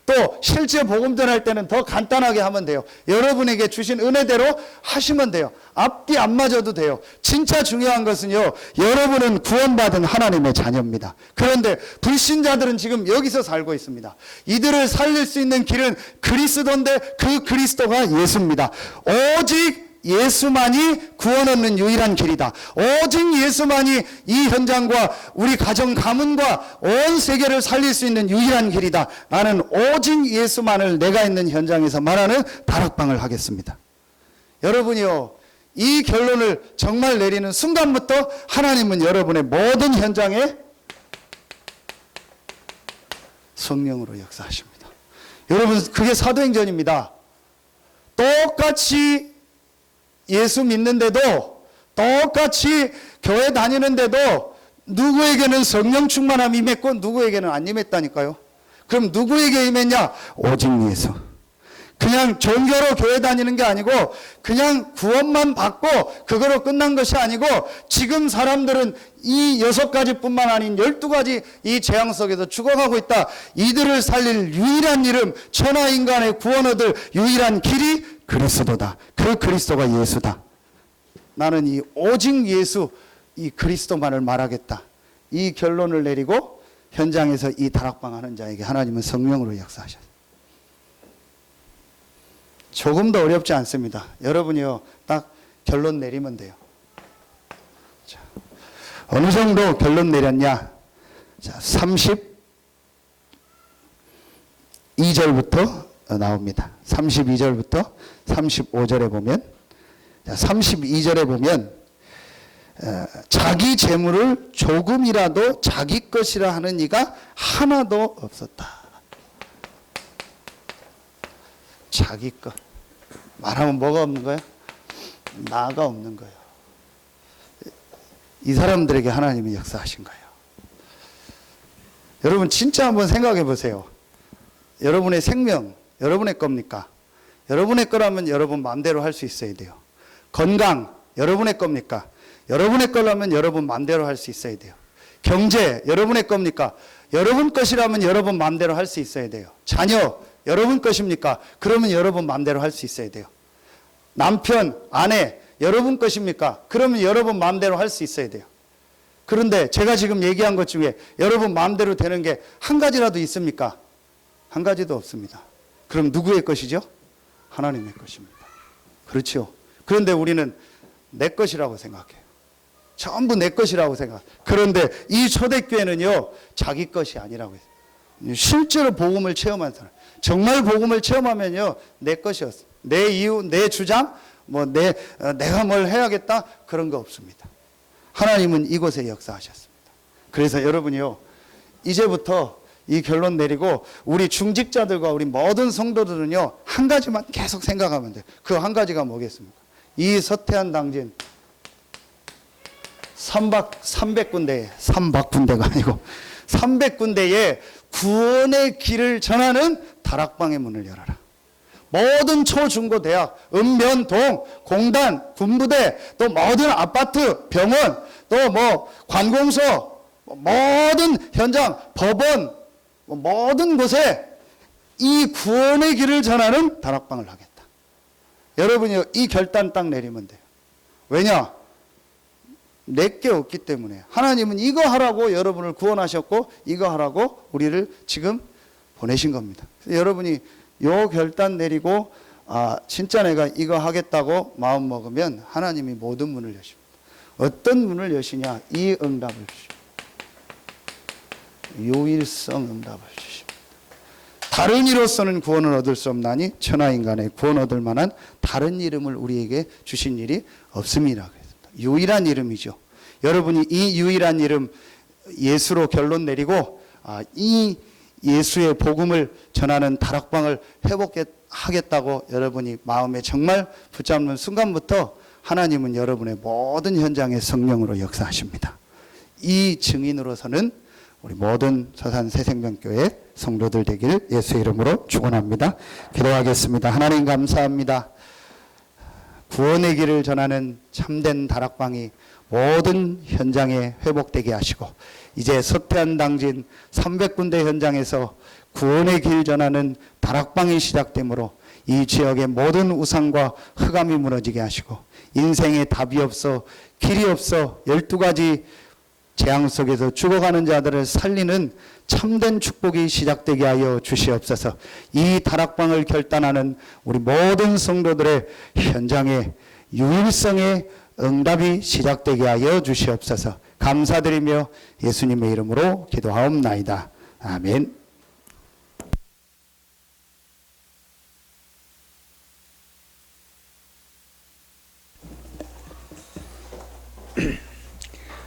S1: 또 실제 복음 전할 때는 더 간단하게 하면 돼요. 여러분에게 주신 은혜대로 하시면 돼요. 앞뒤 안 맞아도 돼요. 진짜 중요한 것은요 여러분은 구원받은 하나님의 자녀입니다. 그런데 불신자들은 지금 여기서 살고 있습니다. 이들을 살릴 수 있는 길은 그리스도인데 그 그리스도가 예수입니다. 오직 예수만이 구원 얻는 유일한 길이다. 오직 예수만이 이 현장과 우리 가정 가문과 온 세계를 살릴 수 있는 유일한 길이다. 나는 오직 예수만을 내가 있는 현장에서 말하는 다락방을 하겠습니다. 여러분이요 이 결론을 정말 내리는 순간부터 하나님은 여러분의 모든 현장에 성령으로 역사하십니다. 여러분 그게 사도행전입니다. 똑같이 예수 믿는데도 똑같이 교회 다니는데도 누구에게는 성령 충만함이 임했고 누구에게는 안 임했다니까요. 그럼 누구에게 임했냐? 오직 예수. 그냥 종교로 교회 다니는 게 아니고 그냥 구원만 받고 그거로 끝난 것이 아니고 지금 사람들은 이 6가지뿐만 아닌 12가지 이 재앙 속에서 죽어가고 있다. 이들을 살릴 유일한 이름, 천하인간의 구원 얻을 유일한 길이 그리스도다. 그 그리스도가 예수다. 나는 이 오직 예수, 이 그리스도만을 말하겠다. 이 결론을 내리고 현장에서 이 다락방 하는 자에게 하나님은 성령으로 역사하셨어요. 조금 더 어렵지 않습니다. 여러분이요 딱 결론 내리면 돼요. 자, 어느 정도 결론 내렸냐? 자, 32절부터 나옵니다. 32절부터 35절에 보면, 자, 32절에 보면 자기 재물을 조금이라도 자기 것이라 하는 이가 하나도 없었다. 자기 것. 말하면 뭐가 없는 거예요? 나가 없는 거예요. 이 사람들에게 하나님이 역사하신 거예요. 여러분 진짜 한번 생각해 보세요. 여러분의 생명, 여러분의 겁니까? 여러분의 거라면 여러분 마음대로 할 수 있어야 돼요. 건강, 여러분의 겁니까? 여러분의 거라면 여러분 마음대로 할 수 있어야 돼요. 경제, 여러분의 겁니까? 여러분 것이라면 여러분 마음대로 할 수 있어야 돼요. 자녀, 여러분 것입니까? 그러면 여러분 마음대로 할 수 있어야 돼요. 남편, 아내, 여러분 것입니까? 그러면 여러분 마음대로 할 수 있어야 돼요. 그런데 제가 지금 얘기한 것 중에 여러분 마음대로 되는 게 한 가지라도 있습니까? 한 가지도 없습니다. 그럼 누구의 것이죠? 하나님의 것입니다. 그렇죠. 그런데 우리는 내 것이라고 생각해요. 전부 내 것이라고 생각. 그런데 이 초대교회는요, 자기 것이 아니라고 해요. 실제로 복음을 체험한 사람. 정말 복음을 체험하면요, 내 것이었어요. 내 이유, 내 주장, 내가 뭘 해야겠다, 그런 거 없습니다. 하나님은 이곳에 역사하셨습니다. 그래서 여러분이요, 이제부터 이 결론 내리고 우리 중직자들과 우리 모든 성도들은요, 한 가지만 계속 생각하면 돼요. 그 한 가지가 뭐겠습니까? 이 서태한 당진 300군데에, 300군데가 아니고 300군데에 구원의 길을 전하는 다락방의 문을 열어라. 모든 초중고 대학, 읍면동, 공단, 군부대, 또 모든 아파트, 병원, 또 관공서, 모든 현장, 법원, 모든 곳에 이 구원의 길을 전하는 다락방을 하겠다. 여러분이 이 결단 딱 내리면 돼요. 왜냐? 내게 없기 때문에. 하나님은 이거 하라고 여러분을 구원하셨고 이거 하라고 우리를 지금 보내신 겁니다. 여러분이 요 결단 내리고 진짜 내가 이거 하겠다고 마음 먹으면 하나님이 모든 문을 여십니다. 어떤 문을 여시냐? 이 응답을 주십니다. 유일성 응답을 주십니다. 다른 이로서는 구원을 얻을 수 없나니 천하인간의 구원 얻을 만한 다른 이름을 우리에게 주신 일이 없습니다. 유일한 이름이죠. 여러분이 이 유일한 이름 예수로 결론 내리고 이 예수의 복음을 전하는 다락방을 회복하겠다고 여러분이 마음에 정말 붙잡는 순간부터 하나님은 여러분의 모든 현장에 성령으로 역사하십니다. 이 증인으로서는 우리 모든 서산 새생명교회 성도들 되길 예수의 이름으로 축원합니다. 기도하겠습니다. 하나님 감사합니다. 구원의 길을 전하는 참된 다락방이 모든 현장에 회복되게 하시고 이제 서태한 당진 300군데 현장에서 구원의 길 전하는 다락방이 시작되므로 이 지역의 모든 우상과 흑암이 무너지게 하시고 인생에 답이 없어 길이 없어 12가지 재앙 속에서 죽어가는 자들을 살리는 참된 축복이 시작되게 하여 주시옵소서. 이 다락방을 결단하는 우리 모든 성도들의 현장에 유일성의 응답이 시작되게 하여 주시옵소서. 감사드리며 예수님의 이름으로 기도하옵나이다. 아멘.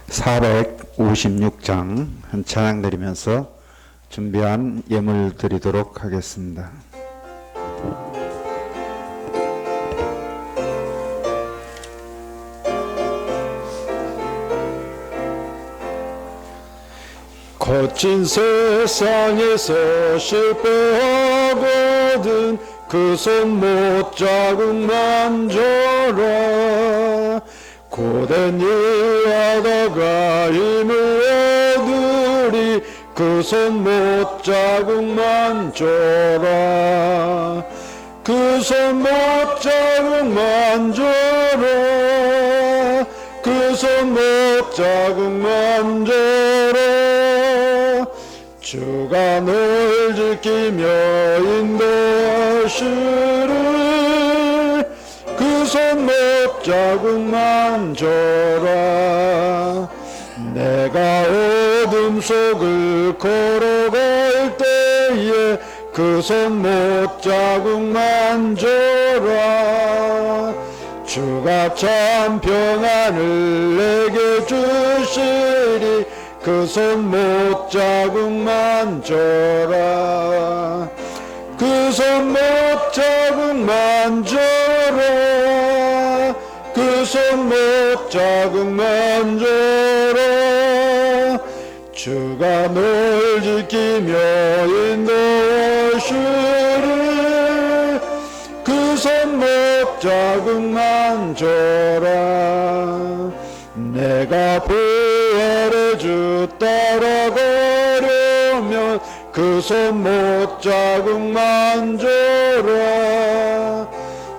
S2: (456장) 찬양 드리면서 준비한 예물 드리도록 하겠습니다. 거친 세상에서 실패하거든 그 손 못 자국만 줘라. 고된 일 하다가 힘을 얻으리 그 손 못 자국만 줘라. 그 손 못 자국만 줘라. 그 손 못 자국만 줘라. 주가 널 지키며 인도하시리 그 손 못 자국만 줘라. 내가 어둠 속을 걸어갈 때에 그 손 못 자국만 줘라. 주가 참 평안을 내게 주시리 그 손 못 자국만 줘라. 그 손 못 자국만 줘라. 그 손 못 자국만 줘라. 주가 널 지키며 인도하시리 그 손 못 자국만 줘라. 내가 부활의 주 따라가려면 그 손 못 자국만 줘라.